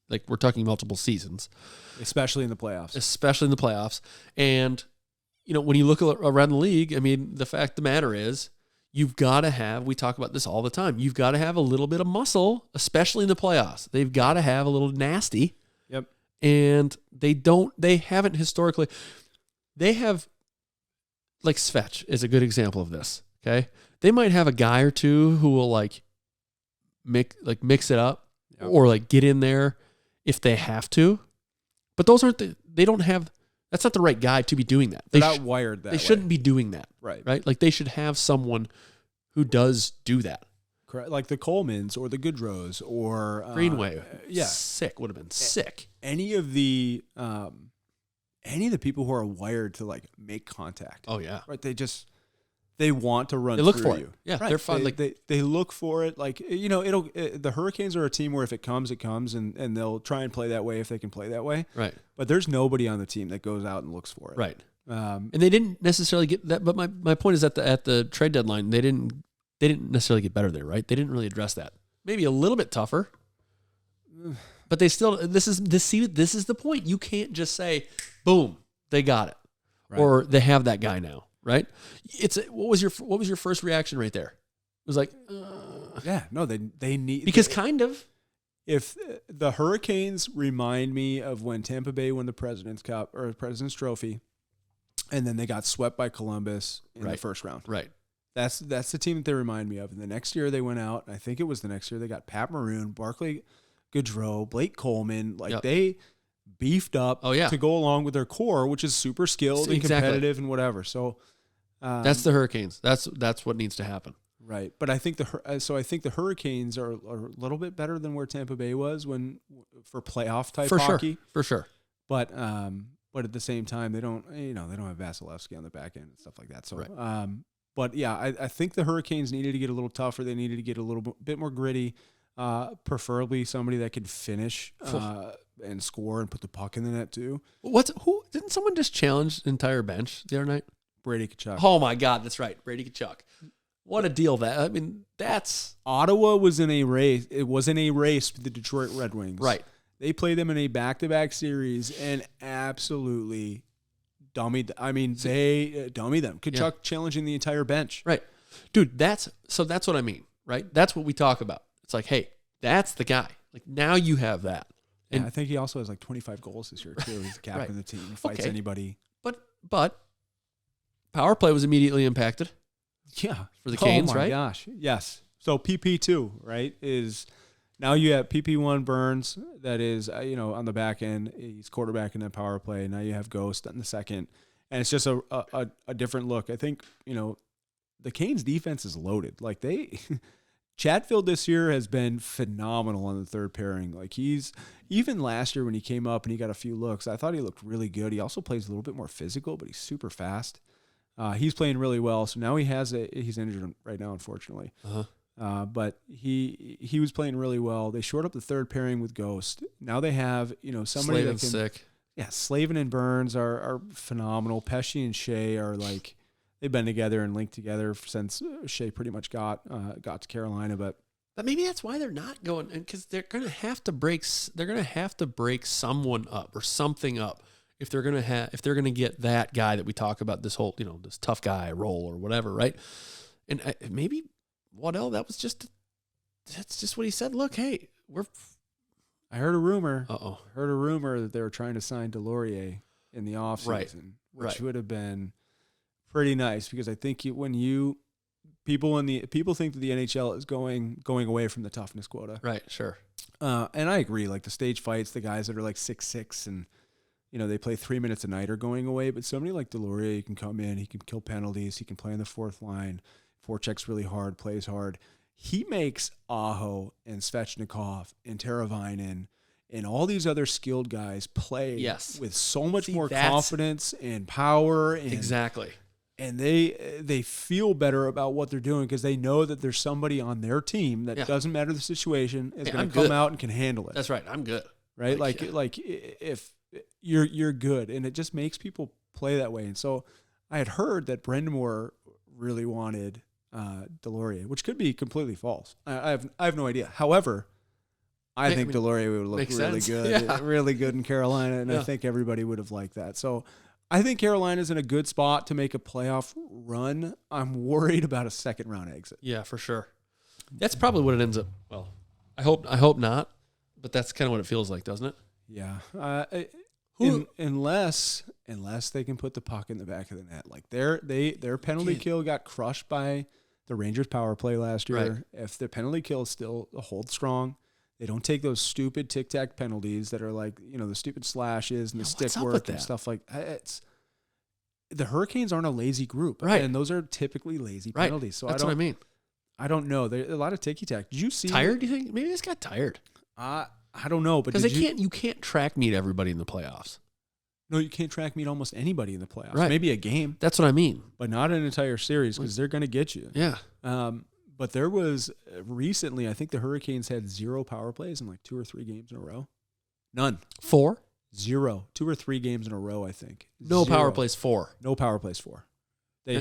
Like we're talking multiple seasons. Especially in the playoffs. And, when you look around the league, I mean, the fact of the matter is you've got to have, we talk about this all the time, you've got to have a little bit of muscle, especially in the playoffs. They've got to have a little nasty. Yep. And they haven't historically, they have, like Svetch is a good example of this. Okay. They might have a guy or two who will mix it up or get in there if they have to, but those aren't that's not the right guy to be doing that. They're not wired that way. They shouldn't be doing that. Right. Right. Like they should have someone who does do that. Correct. Like the Colemans or the Goodrows or Greenway. Yeah. Sick. Would have been sick. Any of the people who are wired to make contact. Oh yeah. Right. They want to run. They look through for you. it. Yeah, right. They're fun. They look for it. The Hurricanes are a team where if it comes, and they'll try and play that way if they can play that way. Right. But there's nobody on the team that goes out and looks for it. Right. And they didn't necessarily get that. But my point is at the trade deadline, they didn't necessarily get better there. Right. They didn't really address that. Maybe a little bit tougher. But they still. This is the point. You can't just say, boom, they got it, right. Or they have that guy now. Right? What was your first reaction right there? It was like, yeah, no, they need, because kind of, if the Hurricanes remind me of when Tampa Bay won the President's Cup or President's Trophy, and then they got swept by Columbus in the first round. Right. That's the team that they remind me of. And the next year they went out. I think it was the next year they got Pat Maroon, Barclay Gaudreau, Blake Coleman, like Yep. they beefed up Oh, yeah. to go along with their core, which is super skilled and Exactly. competitive and whatever. So That's the Hurricanes. That's what needs to happen. right. But I think the Hurricanes are a little bit better than where Tampa Bay was for playoff type hockey. For sure. But at the same time, they don't have Vasilevsky on the back end and stuff like that. So, Right. But yeah, I think the Hurricanes needed to get a little tougher. They needed to get a little bit more gritty. Preferably somebody that could finish and score and put the puck in the net too. Who didn't someone just challenge the entire bench the other night? Brady Tkachuk. Oh my God, that's right, Brady Tkachuk. What a deal that's Ottawa was in a race. It was in a race with the Detroit Red Wings. right. They played them in a back-to-back series and absolutely dummied. They dummied them. Tkachuk challenging the entire bench. Right. Dude, that's what I mean, right? That's what we talk about. It's like, hey, that's the guy. Like, now you have that. And I think he also has like 25 goals this year too. He's the captain of the team. He fights anybody. But power play was immediately impacted. Yeah. For the Canes, oh my right? Gosh. Yes. So PP2, right, is now you have PP1 Burns that is, on the back end. He's quarterback in that power play. Now you have Ghost in the second. And it's just a different look. I think, the Canes defense is loaded. Like Chatfield this year has been phenomenal on the third pairing. Like even last year when he came up and he got a few looks, I thought he looked really good. He also plays a little bit more physical, but he's super fast. He's playing really well. So now he's injured right now, unfortunately. Uh-huh. But he was playing really well. They shored up the third pairing with Ghost. Now they have, somebody that can, sick. Yeah, Slavin and Burns are phenomenal. Pesci and Shea are like, they've been together and linked together since Shea pretty much got to Carolina. But maybe that's why they're not going, because they're going to have to break. They're going to have to break someone up or something up if they're going to get that guy that we talk about, this whole this tough guy role or whatever, right? And maybe Waddell, that's just what he said. Look, hey, I heard a rumor. Uh-oh. That they were trying to sign Delorier in the offseason, which would have been pretty nice, because I think people think that the NHL is going away from the toughness quota. Right, sure. And I agree. Like the stage fights, the guys that are like 6'6" and they play 3 minutes a night are going away. But somebody like Delorier, he can come in, he can kill penalties, he can play on the fourth line, forechecks really hard, plays hard. He makes Aho and Svechnikov and Teravainen and all these other skilled guys play with so much more confidence and power. And, exactly. And they feel better about what they're doing because they know that there's somebody on their team that doesn't matter the situation is going to come out and can handle it. That's right. I'm good. Right? Like if you're good, and it just makes people play that way. And so I had heard that Brendamore really wanted Delorier, which could be completely false. I have no idea. However, I think Delorier would look really good, really good in Carolina, and I think everybody would have liked that. So I think Carolina's in a good spot to make a playoff run. I'm worried about a second round exit. Yeah, for sure. That's probably what it ends up. Well, I hope not, but that's kind of what it feels like, doesn't it? Yeah. Unless they can put the puck in the back of the net, like their penalty kill got crushed by the Rangers power play last year. Right. If the penalty kill still holds strong, they don't take those stupid tic-tac penalties that are like, the stupid slashes and the stick work and stuff like that. The Hurricanes aren't a lazy group. Right. And those are typically lazy penalties. So that's what I mean. I don't know. There's a lot of ticky-tack. Did you see? Tired, do you think? Maybe they just got tired. I don't know. But because you can't track meet everybody in the playoffs. No, you can't track meet almost anybody in the playoffs. Right. Maybe a game. That's what I mean. But not an entire series because they're going to get you. Yeah. But there was recently, I think the Hurricanes had 0 power plays in like 2 or 3 games in a row. None. 4? 0. 2 or 3 games in a row, I think. No 0. power plays 4. No power plays 4. They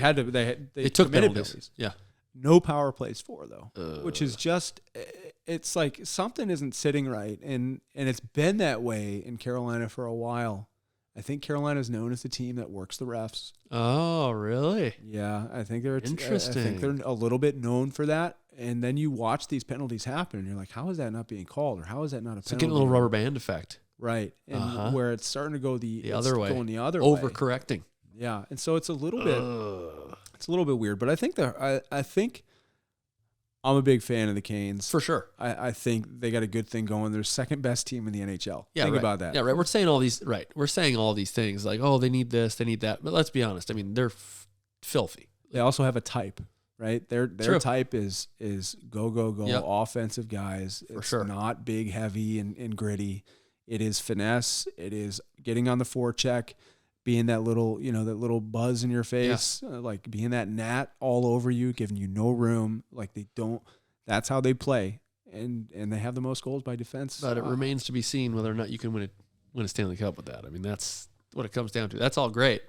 took penalties. Yeah. No power plays 4 though, which is just, it's like something isn't sitting right. And it's been that way in Carolina for a while. I think Carolina's known as the team that works the refs. Oh, really? Yeah, I think they're interesting. I think they're a little bit known for that. And then you watch these penalties happen, and you're like, "How is that not being called? Or how is that not a penalty?" So getting a little rubber band effect, right? And where it's starting to go the other way, going the other way, overcorrecting. Yeah, and so it's a little bit weird. But I think I'm a big fan of the Canes. For sure. I think they got a good thing going. They're second best team in the NHL. Yeah, Think right. about that. Yeah, right. We're saying all these things like, oh, they need this, they need that. But let's be honest. I mean, they're filthy. They also have a type, right? Their True. type is go Yep. offensive guys. It's sure. not big, heavy, and gritty. It is finesse. It is getting on the forecheck, being that little buzz in your face, like being that gnat all over you, giving you no room. Like they don't. That's how they play, and they have the most goals by defense. But it remains to be seen whether or not you can win a Stanley Cup with that. I mean, that's what it comes down to. That's all great,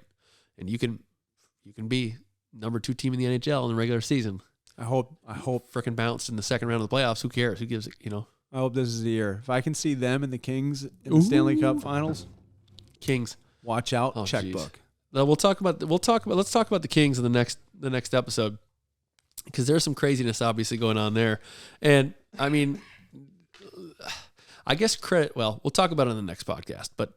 and you can be number 2 team in the NHL in the regular season. I hope Frickin' bounced in the second round of the playoffs. Who cares? Who gives it? I hope this is the year. If I can see them and the Kings in the Stanley Cup Finals, Kings. watch out, Oh, checkbook. Now let's talk about the Kings in the next episode, because there's some craziness obviously going on there. And I mean, I guess credit, well, we'll talk about it in the next podcast, but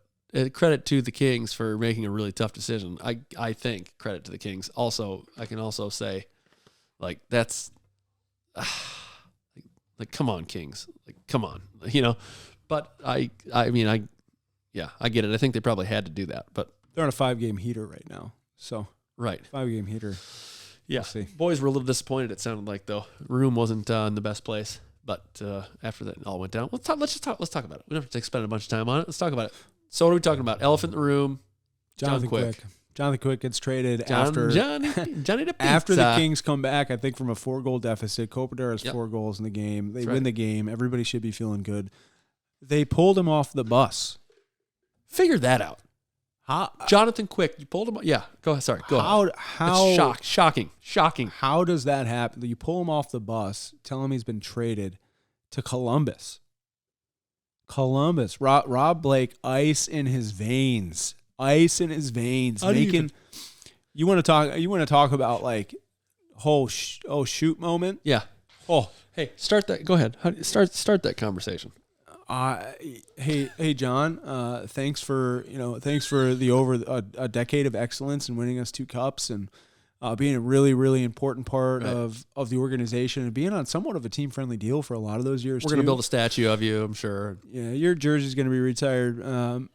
credit to the Kings for making a really tough decision. I think credit to the Kings. Also, I can also say, like, that's like, come on, Kings, like, come on, but I get it. I think they probably had to do that, but They're on a 5-game heater right now. So right. 5-game heater. Yeah. We'll see. Boys were a little disappointed, it sounded like, though. Room wasn't in the best place, but after that it all went down. Let's talk about it. We don't have to spend a bunch of time on it. Let's talk about it. So what are we talking about? Elephant in the room. Jonathan Quick. Jonathan Quick gets traded after Johnny the after the Pizza. Kings come back, I think, from a 4-goal deficit. Kopitar has 4 goals in the game. They win the game. Everybody should be feeling good. They pulled him off the bus. Figure that out. How, Jonathan Quick, you pulled him. Yeah, go ahead. Sorry, go ahead. how That's shocking. How does that happen? You pull him off the bus, tell him he's been traded to Columbus. Rob Blake, ice in his veins. You want to talk about like whole shoot moment? Yeah. Oh, Hey, start that. Go ahead. Start that conversation. Hey, John. Thanks for the over a decade of excellence and winning us 2 cups and being a really, really important part of the organization and being on somewhat of a team friendly deal for a lot of those years. We're going to build a statue of you, I'm sure. Yeah, your jersey's going to be retired.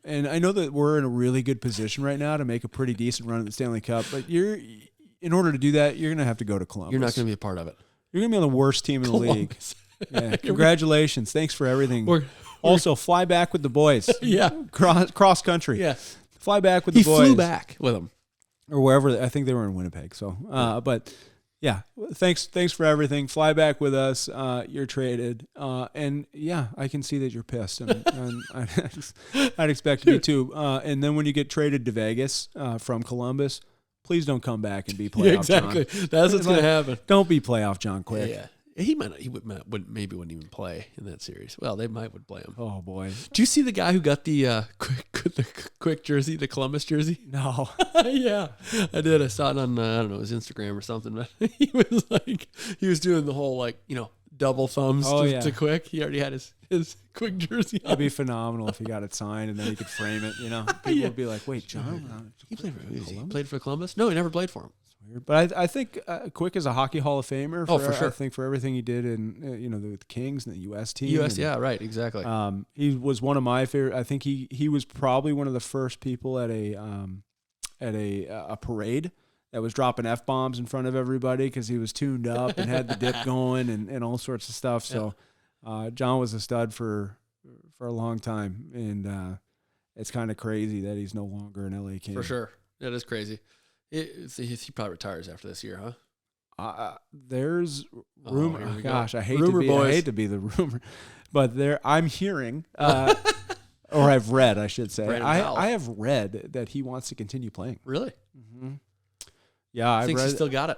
And I know that we're in a really good position right now to make a pretty decent run at the Stanley Cup. But in order to do that, you're going to have to go to Columbus. You're not going to be a part of it. You're going to be on the worst team in the league. Yeah, congratulations. Thanks for everything. Also, fly back with the boys. Yeah. Cross country. Yeah. Fly back with the boys. He flew back with them. Or wherever. I think they were in Winnipeg. So, but yeah, thanks for everything. Fly back with us. You're traded. And yeah, I can see that you're pissed. And I'd expect you to. And then when you get traded to Vegas from Columbus, please don't come back and be playoff exactly. John. That's what's going to happen. Don't be playoff John Quick. Yeah. He wouldn't even play in that series. Well, they would play him. Oh boy! Do you see the guy who got the quick jersey, the Columbus jersey? No. Yeah, I did. I saw it on I don't know, his Instagram or something. But he was doing the whole double thumbs to Quick. He already had his Quick jersey on. It'd be phenomenal if he got it signed and then he could frame it. People would be like, "Wait, John, he played for Columbus? No, he never played for him." Weird. But I think Quick is a hockey Hall of Famer. For sure. I think for everything he did in the Kings and the U.S. team. Yeah, right, exactly. He was one of my favorite. I think he was probably one of the first people at a parade that was dropping F-bombs in front of everybody because he was tuned up and had the dip going and all sorts of stuff. So John was a stud for a long time, and it's kind of crazy that he's no longer an LA King. For sure, it is crazy. He probably retires after this year, huh? There's rumor. Oh, gosh, I hate to be the rumor, but I'm hearing, or I've read, I should say. I have read that he wants to continue playing. Really? Mm-hmm. Yeah, I've read. He still got it.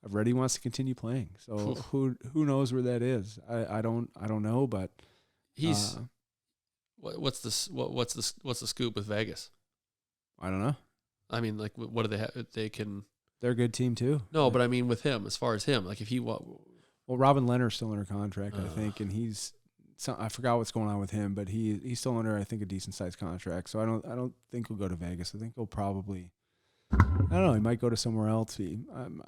I've read he wants to continue playing. So who knows where that is? I don't know, but he's. What's the scoop with Vegas? I don't know. I mean, what do they have? They can. They're a good team too. No, but I mean, with him, as far as him, if he well, Robin Leonard's still under contract, I think, and I forgot what's going on with him, but he's still under, I think, a decent sized contract. So I don't think he'll go to Vegas. I think he'll probably, I don't know, he might go to somewhere else. I'm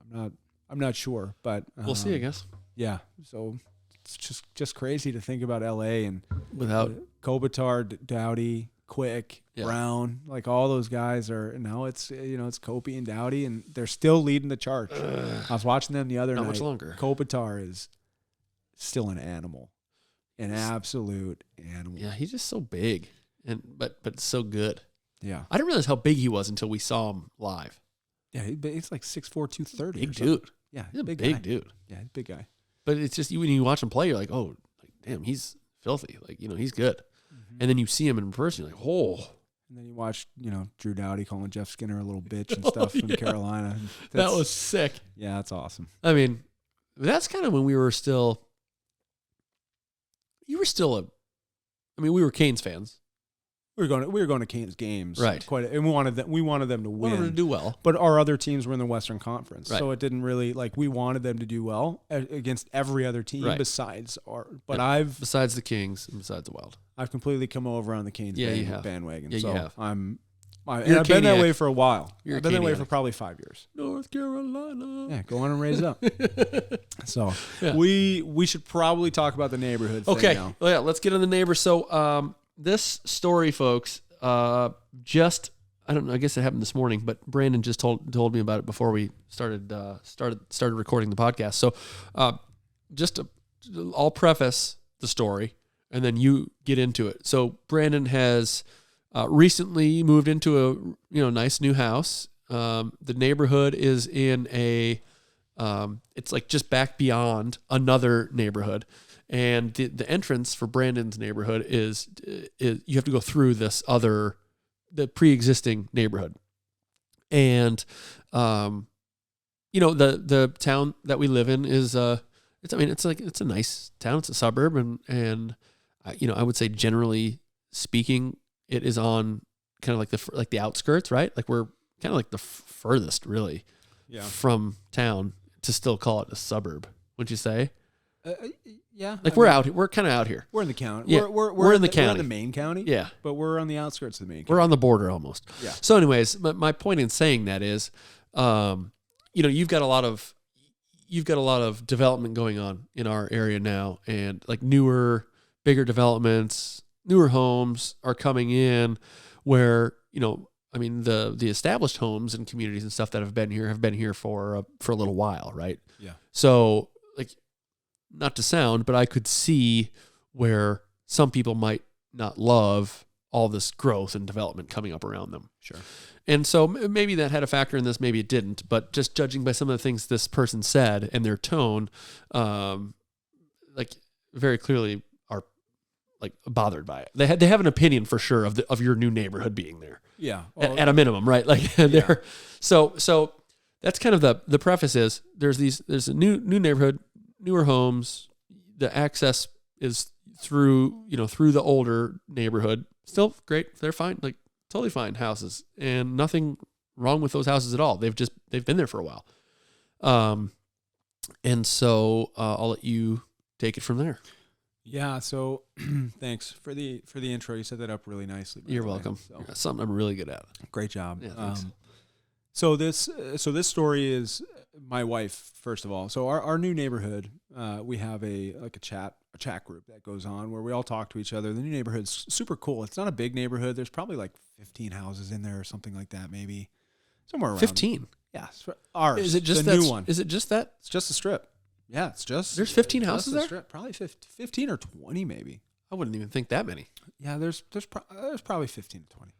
I'm not sure, but we'll see, I guess. Yeah. So it's just crazy to think about LA and Without Kopitar, Doughty, Quick, Brown, like all those guys are now. It's it's Kopi and Doughty, and they're still leading the charge. I was watching them the other night. not much longer. Kopitar is still an animal, an absolute animal. Yeah, he's just so big, but so good. Yeah, I didn't realize how big he was until we saw him live. yeah, he's like 6'4", 230. Big dude. Yeah, He's a big guy. dude. Yeah, big guy. But it's just when you watch him play, you're like, oh, like, damn, he's filthy. Like, he's good. Mm-hmm. And then you see him in person, you're like, oh. And then you watch, Drew Doughty calling Jeff Skinner a little bitch and stuff from Carolina. That was sick. Yeah, that's awesome. I mean, that's kind of when we were still. We were Canes fans. We were going to Canes games, right? And we wanted them to win. Wanted them to do well, but our other teams were in the Western Conference, right. So it didn't really we wanted them to do well against every other team besides our. But besides the Kings and besides the Wild, I've completely come over on the Canes bandwagon. Yeah, so you have. I've been that way for a while. I've been that way for probably 5 years. North Carolina. Yeah, go on and raise up. So we should probably talk about the neighborhood thing now. Well, yeah, let's get on the neighbors. So this story, folks, I don't know, I guess it happened this morning, but Brandon just told me about it before we started recording the podcast. So I'll preface the story and then you get into it. So Brandon has recently moved into a nice new house. The neighborhood is in it's like just back beyond another neighborhood. And the entrance for Brandon's neighborhood is you have to go through the pre-existing neighborhood. And, the town that we live in is, it's a nice town. It's a suburb. And I would say generally speaking, it is on kind of like the outskirts, right? Like we're kind of like the furthest really from town to still call it a suburb. Would you say? Yeah. We're kind of out here. We're in the county. Yeah, we're in the county. We're in the main county. Yeah. But we're on the outskirts of the main county. We're on the border almost. Yeah. So anyways, my point in saying that is, you've got a lot of development going on in our area now, and like newer, bigger developments, newer homes are coming in where, the established homes and communities and stuff that have been here for a little while. Right. Yeah. So not to sound, but I could see where some people might not love all this growth and development coming up around them. Sure. And so maybe that had a factor in this, maybe it didn't, but just judging by some of the things this person said and their tone, very clearly are bothered by it. They have an opinion for sure of your new neighborhood being there. Yeah. Well, at a minimum, right? So that's kind of the preface is there's a new neighborhood, newer homes. The access is through the older neighborhood. Still great. They're fine. Totally fine houses, and nothing wrong with those houses at all. They've been there for a while. And so I'll let you take it from there. Yeah. So thanks for the intro. You set that up really nicely. You're welcome. So. Yeah, something I'm really good at. Great job. Yeah, thanks. So this story is my wife, first of all. So our new neighborhood, we have a chat group that goes on where we all talk to each other. The new neighborhood's super cool. It's not a big neighborhood. There's probably 15 houses in there or something like that, maybe somewhere around 15. Yeah, ours. Is it just the new one? Is it just that? It's just a strip. Yeah, it's just. There's 15 houses there. Strip. Probably 15 or 20, maybe. I wouldn't even think that many. Yeah, there's probably 15 to 20.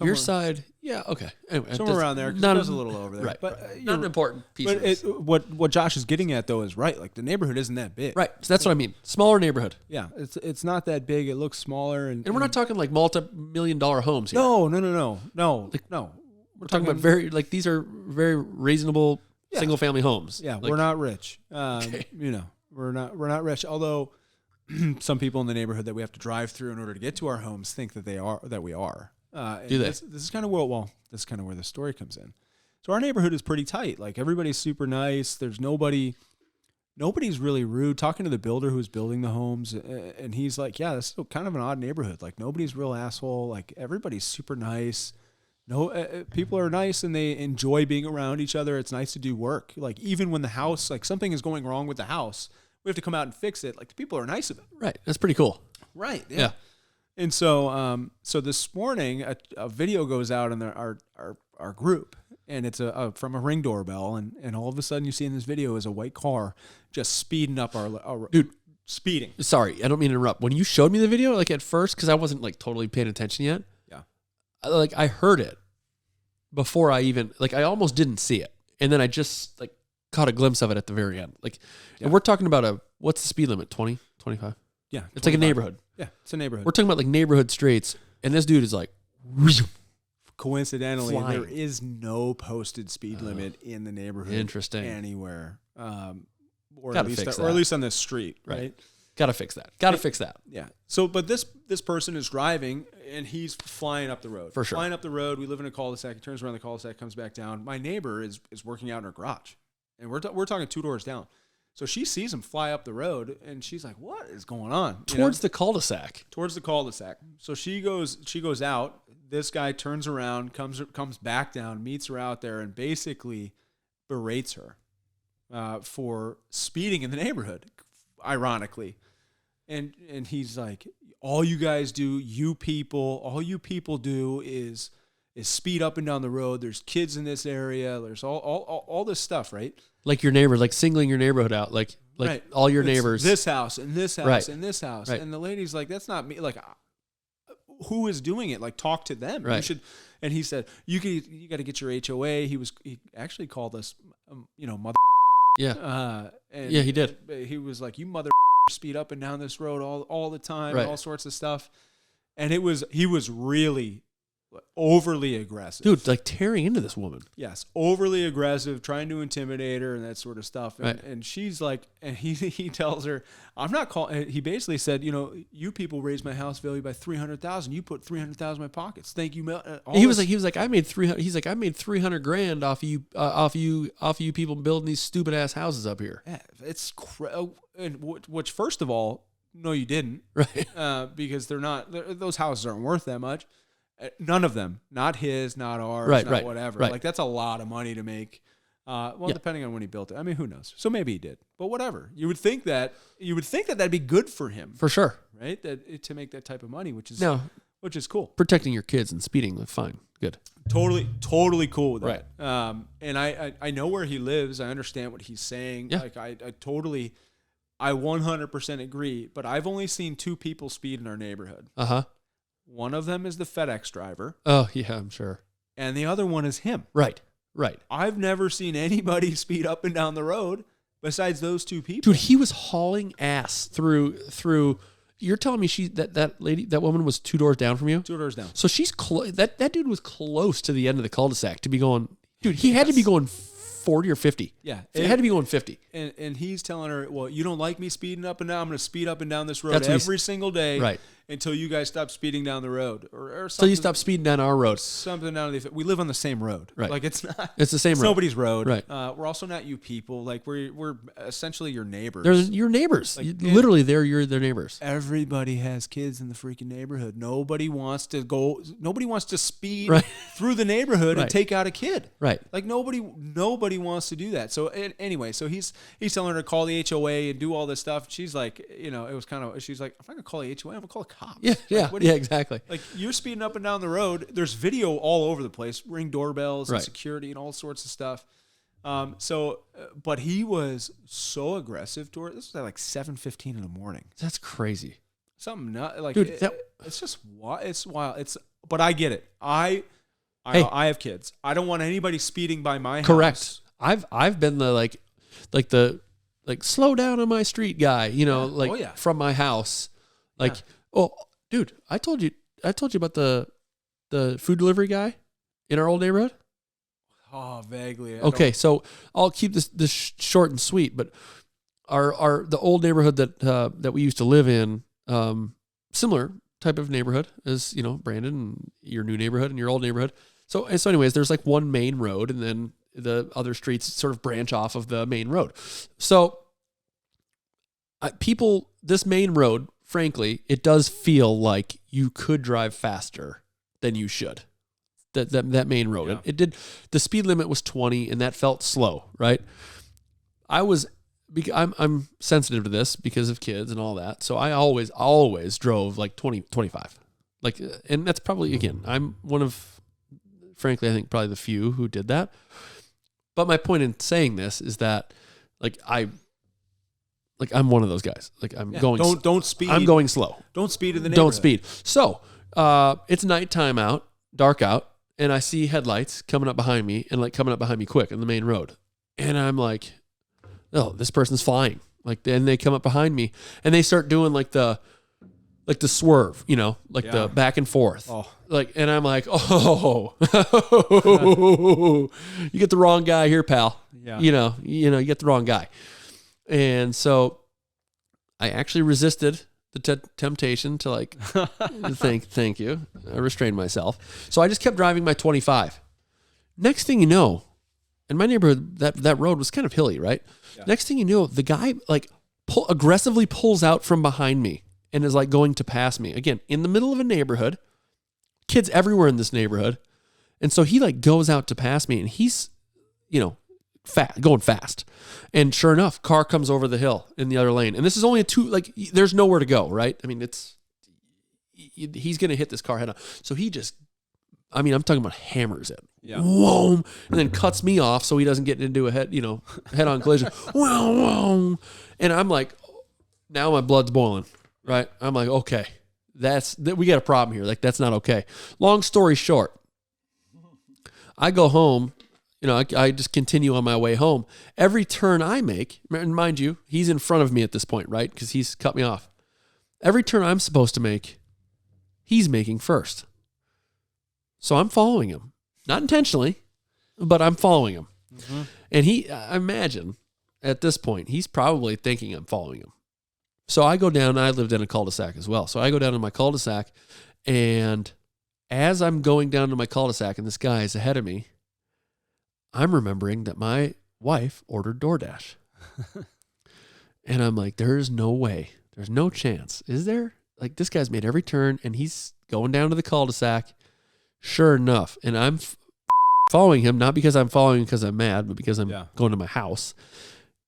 Your side, yeah, okay. Anyway, somewhere around there, because it goes a little over there. Right, but not an important piece. But what Josh is getting at, though, is right. The neighborhood isn't that big. Right, so that's what I mean. Smaller neighborhood. Yeah, it's not that big. It looks smaller. And we're not talking multi-million-dollar homes here. No. We're talking about these are very reasonable single-family homes. Yeah, we're not rich. Okay. We're not rich. Although some people in the neighborhood that we have to drive through in order to get to our homes think that we are. Do they? This is kind of where the story comes in. So our neighborhood is pretty tight. Everybody's super nice. There's nobody's really rude. Talking to the builder who's building the homes, and he's like, yeah, this is kind of an odd neighborhood. Nobody's real asshole. Everybody's super nice. No, people are nice and they enjoy being around each other. It's nice to do work. Like even when the house, like something is going wrong with the house, we have to come out and fix it. Like the people are nice about it. Right. That's pretty cool. Right. Yeah. And so, so this morning, a video goes out in our group, and it's from a Ring doorbell, and all of a sudden, you see in this video is a white car just speeding up our Dude. Speeding. Sorry, I don't mean to interrupt. When you showed me the video, like at first, because I wasn't like totally paying attention yet. Yeah. I heard it before I even I almost didn't see it, and then I just like caught a glimpse of it at the very end. Like, and we're talking about what's the speed limit? 20, 25? Yeah. It's 25. like a neighborhood. Yeah, it's a neighborhood. We're talking about like neighborhood streets, and this dude is like, coincidentally, flying. there is no posted speed limit in the neighborhood. Interesting. Anywhere. Or Gotta at least fix or at that. least on this street, Right. right? Gotta fix that. Gotta fix that. Yeah. So, but this person is driving and he's flying up the road. For sure. Flying up the road. We live in a cul-de-sac. He turns around the cul-de-sac, comes back down. My neighbor is working out in her garage, and we're talking 2 doors down. So she sees him fly up the road, and she's like, "What is going on?" Towards the cul-de-sac. Towards the cul-de-sac. So she goes out. This guy turns around, comes back down, meets her out there, and basically berates her for speeding in the neighborhood. Ironically. And he's like, all you people do is speed up and down the road. There's kids in this area. There's all this stuff, right? Like your neighbor, like singling your neighborhood out, like Right. all your It's neighbors. this house and this house Right. and this house. Right. And the lady's like, that's not me. Like, who is doing it? Like, talk to them. Right. You should. And he said, you got to get your HOA. He actually called us, mother. Yeah. And Yeah, he did. He was like, you mother speed up and down this road all the time, Right. and all sorts of stuff. And he was really overly aggressive. Dude, like tearing into this woman. Yes, overly aggressive, trying to intimidate her and that sort of stuff. And, Right. and she's like, and he tells her, I'm not calling. He basically said, you people raised my house value by $300,000. You put $300,000 in my pockets. Thank you. He was like, I made 300. He's like, I made 300 grand off of you people building these stupid ass houses up here. Yeah, it's and which first of all, no, you didn't, Right. because those houses aren't worth that much. None of them, not his, not ours, Right, not right, whatever. right. Like that's a lot of money to make. Yeah. Depending on when he built it. I mean, who knows? So maybe he did, but whatever. You would think that that'd be good for him, For sure. right? To make that type of money, which is cool. Protecting your kids and speeding, fine. Good. Totally cool with Right. that. And I know where he lives. I understand what he's saying. Yeah. Like I 100% agree. But I've only seen 2 people speed in our neighborhood. Uh-huh. One of them is the FedEx driver, Oh, yeah, I'm sure. and the other one is him. Right. I've never seen anybody speed up and down the road besides those 2 people. Dude, he was hauling ass through you're telling me that woman was 2 doors down from you? 2 doors down. So she's that dude was close to the end of the cul-de-sac to be going, dude, he had to be going 40 or 50. Yeah. It had to be going 50. And he's telling her, well, you don't like me speeding up and down. I'm going to speed up and down this road That's what every single day, Right. until you guys stop speeding down the road, or So something. you stop speeding down our road. Something down the. We live on the same road, Right. Like it's not. It's the same It's road. nobody's road, Right. We're also not you people. Like we're essentially your neighbors. They're your neighbors. Like, Literally, they're their neighbors. Everybody has kids in the freaking neighborhood. Nobody wants to speed Right. through the neighborhood Right. and take out a kid. Right. Like nobody wants to do that. So anyway, so he's telling her to call the HOA and do all this stuff. She's like, it was kind of, she's like, I'm not gonna call the HOA. I'm gonna call the cops. Yeah. What do you- Exactly. Like you're speeding up and down the road. There's video all over the place, Ring doorbells and Right. security and all sorts of stuff. But he was so aggressive toward. This was at like 7:15 in the morning. That's crazy. Something not like Dude, it's just wild. It's wild. But I get it. I Hey. have kids. I don't want anybody speeding by my Correct. house. I've been the slow down on my street guy, Oh, yeah. from my house. Like, Yeah. oh, dude, I told you about the food delivery guy in our old neighborhood. Oh, vaguely. Okay, so I'll keep this short and sweet, but the old neighborhood that we used to live in, similar type of neighborhood as, Brandon and your new neighborhood and your old neighborhood. So anyways, there's like one main road and then the other streets sort of branch off of the main road. So this main road, frankly, it does feel like you could drive faster than you should. that main road. Yeah. It did. The speed limit was 20, and that felt slow, right? I'm sensitive to this because of kids and all that. So I always drove like 20, 25. Like, and that's probably, again, I'm one of, frankly, I think probably the few who did that. But my point in saying this is that, I'm one of those guys. Like, Don't speed. I'm going slow. Don't speed in the neighborhood. Don't speed. So, it's nighttime out, dark out, and I see headlights coming up behind me and coming up behind me quick on the main road. And I'm like, oh, this person's flying. Then they come up behind me and they start doing the swerve, the back and forth. Oh. And I'm like, oh, you get the wrong guy here, pal. Yeah. You get the wrong guy. And so I actually resisted the temptation to thank you. I restrained myself. So I just kept driving my 25. Next thing you know, in my neighborhood, that road was kind of hilly, right? Yeah. Next thing you know, the guy aggressively pulls out from behind me and is going to pass me. Again, in the middle of a neighborhood, kids everywhere in this neighborhood. And so he goes out to pass me and he's, going fast. And sure enough, car comes over the hill in the other lane. And this is only there's nowhere to go, right? I mean, he's going to hit this car head on. So he just, I'm talking about hammers it. Yeah. Whoa, and then cuts me off so he doesn't get into a head-on collision. Whoa. And I'm like, now my blood's boiling, right? I'm like, okay, we got a problem here. That's not okay. Long story short, I go home. I just continue on my way home. Every turn I make, and mind you, he's in front of me at this point, right? Because he's cut me off. Every turn I'm supposed to make, he's making first. So I'm following him. Not intentionally, but I'm following him. Mm-hmm. And I imagine at this point, he's probably thinking I'm following him. So I go down, I lived in a cul-de-sac as well. So I go down to my cul-de-sac, and as I'm going down to my cul-de-sac and this guy is ahead of me, I'm remembering that my wife ordered DoorDash. And I'm like, there's no way. There's no chance. Is there? This guy's made every turn, and he's going down to the cul-de-sac. Sure enough. And I'm following him, not because I'm following him because I'm mad, but because I'm going to my house.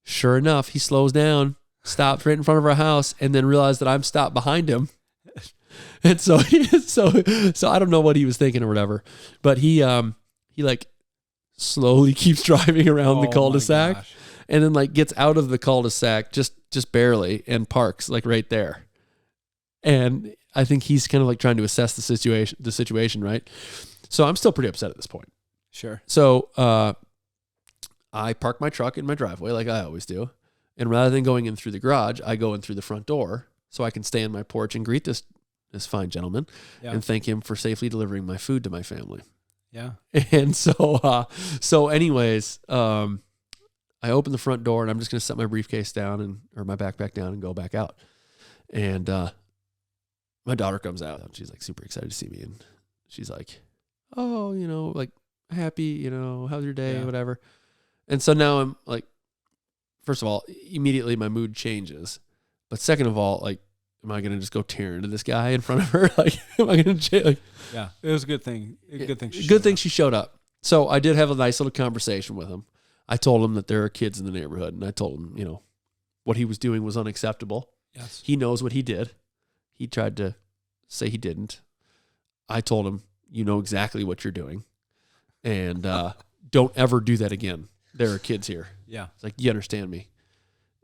Sure enough, he slows down, stops right in front of our house, and then realized that I'm stopped behind him. And so I don't know what he was thinking or whatever, but he slowly keeps driving around the cul-de-sac and then gets out of the cul-de-sac just barely and parks right there. And I think he's kind of trying to assess the situation, right? So I'm still pretty upset at this point. Sure. So I park my truck in my driveway like I always do. And rather than going in through the garage, I go in through the front door so I can stay on my porch and greet this fine gentleman and thank him for safely delivering my food to my family. Yeah. And so anyways, I open the front door and I'm just going to set my briefcase down or my backpack down and go back out. And my daughter comes out and she's super excited to see me. And she's like, oh, happy, how's your day? Whatever. And so now I'm first of all, immediately my mood changes. But second of all, am I going to just go tear into this guy in front of her? Am I going to Yeah, it was a good thing. She showed up. So I did have a nice little conversation with him. I told him that there are kids in the neighborhood, and I told him, what he was doing was unacceptable. Yes. He knows what he did. He tried to say he didn't. I told him, you know exactly what you're doing, and don't ever do that again. There are kids here. Yeah. It's you understand me.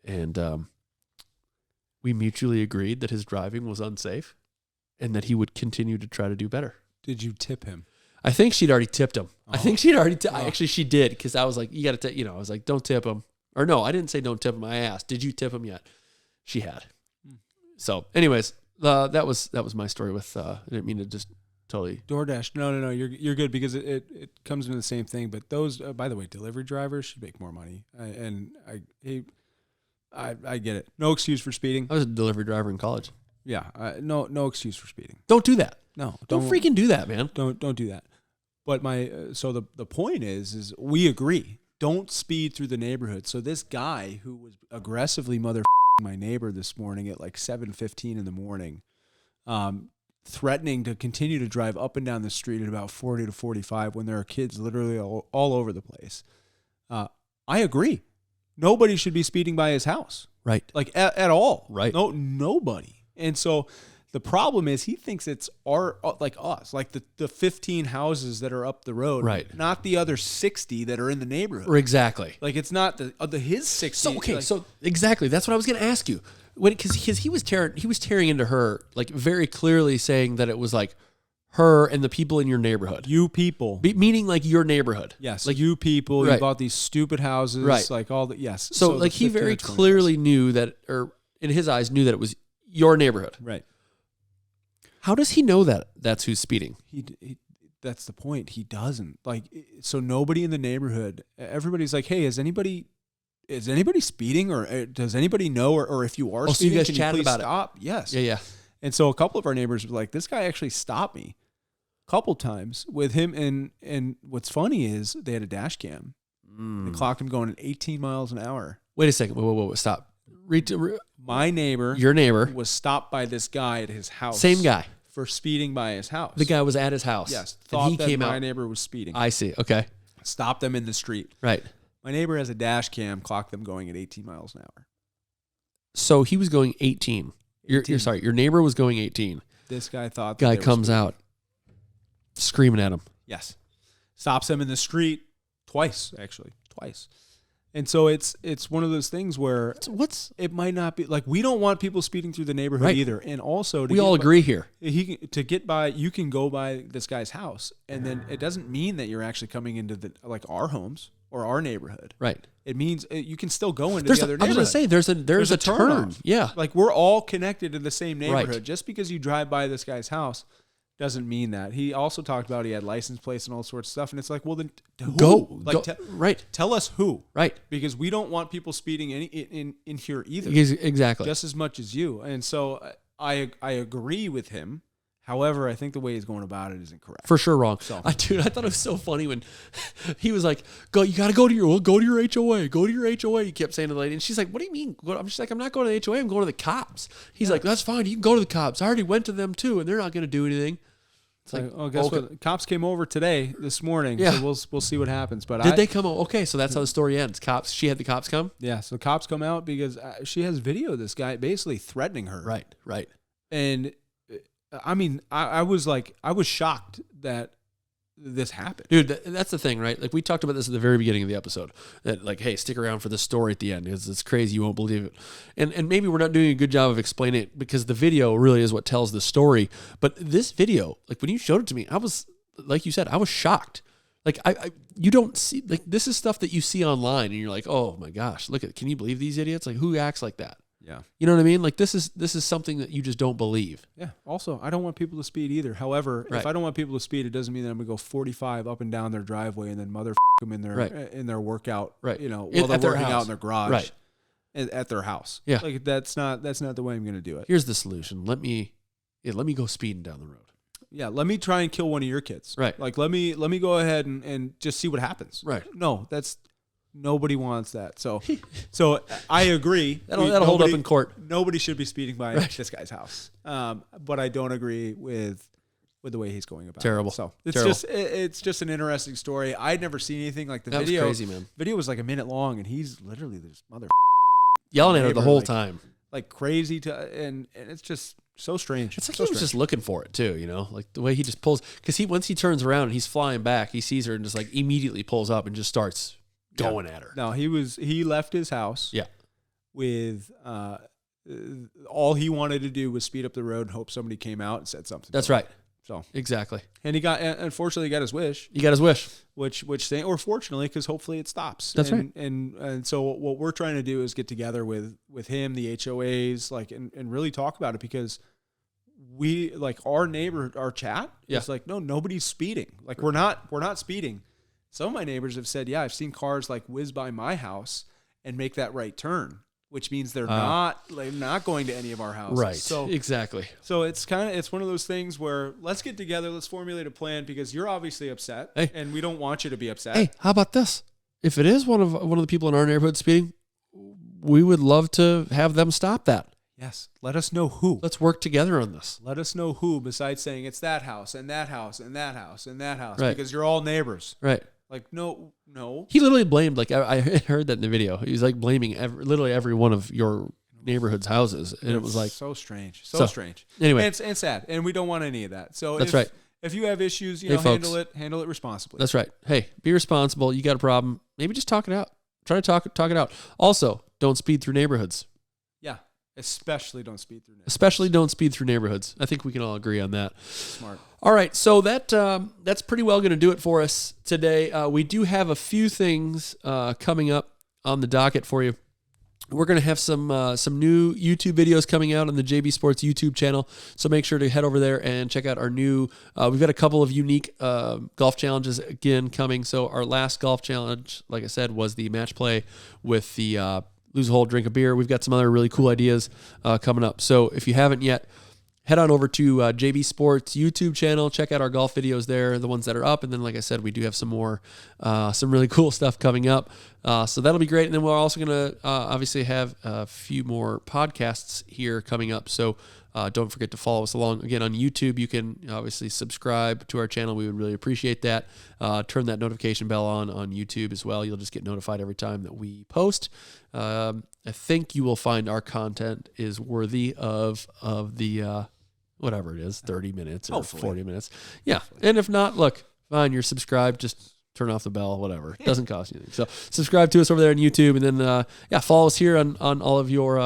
And we mutually agreed that his driving was unsafe and that he would continue to try to do better. Did you tip him? I think she'd already tipped him. Oh. I think she'd already actually she did, because I was like, you got to I was like, don't tip him. Or no, I didn't say don't tip him. I asked, did you tip him yet? She had. So anyways, that was my story with I didn't mean to just totally DoorDash. No, you're good, because it comes into the same thing. But those, by the way, delivery drivers should make more money. I get it. No excuse for speeding. I was a delivery driver in college. Yeah, no excuse for speeding. Don't do that. No, don't freaking do that, man. Don't do that. But the point is we agree. Don't speed through the neighborhood. So this guy who was aggressively my neighbor this morning at 7:15 in the morning, threatening to continue to drive up and down the street at about 40 to 45 when there are kids literally all over the place. I agree. Nobody should be speeding by his house. Right. Like at all. Right. No, nobody. And so the problem is he thinks it's like us, like the 15 houses that are up the road, right? Not the other 60 that are in the neighborhood. Exactly. Like it's not the his 60. So okay, like, so exactly that's what I was going to ask you because he was tearing into her like very clearly saying that it was like her and the people in your neighborhood. You people, meaning like your neighborhood. Yes, like you people. Right. You bought these stupid houses, right? Like all the yes. So like he very clearly knew that, or in his eyes knew that it was your neighborhood. Right. How does he know that that's who's speeding? He that's the point. He doesn't. Like, so nobody in the neighborhood, everybody's like, hey, is anybody speeding, or does anybody know, or if you are speeding, so you guys can chatted you please about stop? It? Yes. Yeah. And so a couple of our neighbors were like, this guy actually stopped me a couple times with him. And what's funny is they had a dash cam. They clocked him going at 18 miles an hour. Wait a second. Whoa. Stop. My neighbor, your neighbor, was stopped by this guy at his house. Same guy. For speeding by his house. The guy was at his house. Yes. Thought He that came my out. Neighbor was speeding. I see. Okay. Stopped them in the street. Right. My neighbor has a dash cam, clocked them going at 18 miles an hour. So he was going 18. You're sorry. Your neighbor was going 18. This guy thought guy comes out screaming at him. Yes. Stops him in the street twice. And so it's one of those things where it might not be like, we don't want people speeding through the neighborhood either. And also we all agree here. To get by, you can go by this guy's house, and then it doesn't mean that you're actually coming into our homes or our neighborhood. Right. It means you can still go into the other neighborhood. I was going to say there's a turn. Yeah. Like we're all connected in the same neighborhood. Right. Just because you drive by this guy's house doesn't mean that. He also talked about he had license plates and all sorts of stuff, and it's like, well, then who? Go. Right. Tell us who. Right. Because we don't want people speeding in here either. Exactly. Just as much as you. And so I agree with him. However, I think the way he's going about it is incorrect. For sure wrong. So. I thought it was so funny when he was like, you got to go to your HOA. Go to your HOA. He kept saying to the lady. And she's like, what do you mean? I'm just like, I'm not going to the HOA. I'm going to the cops. He's like, that's fine. You can go to the cops. I already went to them too, and they're not going to do anything. It's like, oh, guess what? Cops came over this morning. Yeah. So we'll see what happens. But did they come over? Okay, so that's how the story ends. She had the cops come? Yeah, so cops come out because she has video of this guy basically threatening her. Right. And I mean, I was shocked that this happened. Dude, that's the thing, right? Like we talked about this at the very beginning of the episode. That like, hey, stick around for the story at the end because it's crazy. You won't believe it. And maybe we're not doing a good job of explaining it because the video really is what tells the story. But this video, like when you showed it to me, I was, like you said, I was shocked. Like you don't see, like this is stuff that you see online and you're like, oh my gosh, can you believe these idiots? Like who acts like that? Yeah. You know what I mean? Like this is something that you just don't believe. Yeah. Also, I don't want people to speed either. However, if I don't want people to speed, it doesn't mean that I'm going to go 45 up and down their driveway and then motherfuck them in their workout, while they're working out in their garage, at their house. Yeah. Like that's not the way I'm going to do it. Here's the solution. Let me go speeding down the road. Yeah. Let me try and kill one of your kids. Right. Like let me go ahead and just see what happens. Right. No, nobody wants that. So I agree. That'll hold up in court. Nobody should be speeding by this guy's house. But I don't agree with the way he's going about Terrible. it. So it's just an interesting story. I'd never seen anything like the video. Was crazy, man. Video was like a minute long, and he's literally this mother yelling at her the whole time, like crazy. And it's just so strange. It's like he was just looking for it too, like the way he just pulls. Because once he turns around and he's flying back, he sees her and just like immediately pulls up and just starts going at her. No, he left his house. Yeah. With all he wanted to do was speed up the road and hope somebody came out and said something. That's right. So exactly. And unfortunately, he got his wish. He got his wish. Or fortunately, because hopefully it stops. That's right. And so what we're trying to do is get together with him, the HOAs, and really talk about it because we our neighbor, our chat is like, no, nobody's speeding. Like we're not speeding. Some of my neighbors have said, yeah, I've seen cars like whiz by my house and make that right turn, which means they're not going to any of our houses. Right. So exactly. So it's one of those things where let's get together, let's formulate a plan because you're obviously upset and we don't want you to be upset. Hey, how about this? If it is one of the people in our neighborhood speeding, we would love to have them stop that. Yes. Let us know who. Let's work together on this. Let us know who, besides saying it's that house and that house and that house and that house, Right. because you're all neighbors. Right. Like, no. He literally blamed, like, I heard that in the video. He was like blaming literally every one of your neighborhood's houses. And it was like, so strange. So strange. Anyway. And sad. And we don't want any of that. So That's right. If you have issues, Hey, folks. handle it responsibly. That's right. Hey, be responsible. You got a problem. Maybe just talk it out. Try to talk it out. Also, don't speed through neighborhoods. Yeah. Especially don't speed through neighborhoods. Especially don't speed through neighborhoods. I think we can all agree on that. Smart. All right, so that's pretty well going to do it for us today. We do have a few things coming up on the docket for you. We're going to have some new YouTube videos coming out on the JB Sports YouTube channel, so make sure to head over there and check out our new. We've got a couple of unique golf challenges again coming. So our last golf challenge, like I said, was the match play with the lose a hole, drink a beer. We've got some other really cool ideas coming up. So if you haven't yet, head on over to JB Sports YouTube channel. Check out our golf videos there, the ones that are up. And then, like I said, we do have some more, some really cool stuff coming up. So that'll be great. And then we're also going to obviously have a few more podcasts here coming up. So don't forget to follow us along. Again, on YouTube, you can obviously subscribe to our channel. We would really appreciate that. Turn that notification bell on YouTube as well. You'll just get notified every time that we post. I think you will find our content is worthy of the whatever it is, 30 minutes or Hopefully. 40 minutes. Yeah. And if not, look, fine, you're subscribed. Just turn off the bell, whatever. It doesn't cost you anything. So subscribe to us over there on YouTube, and then follow us here on all of your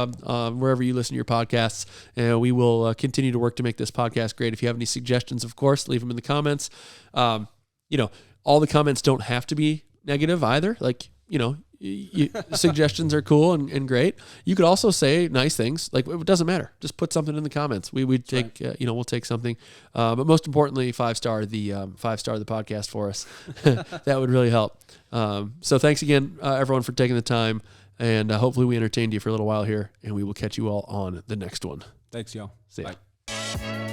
wherever you listen to your podcasts, and we will continue to work to make this podcast great. If you have any suggestions, of course, leave them in the comments. All the comments don't have to be negative either. Like, suggestions are cool and great. You could also say nice things. Like, it doesn't matter. Just put something in the comments. We'd take, we'll take something. But most importantly, 5-star the podcast for us. That would really help. So thanks again, everyone, for taking the time. And hopefully we entertained you for a little while here. And we will catch you all on the next one. Thanks, y'all. See ya. Bye.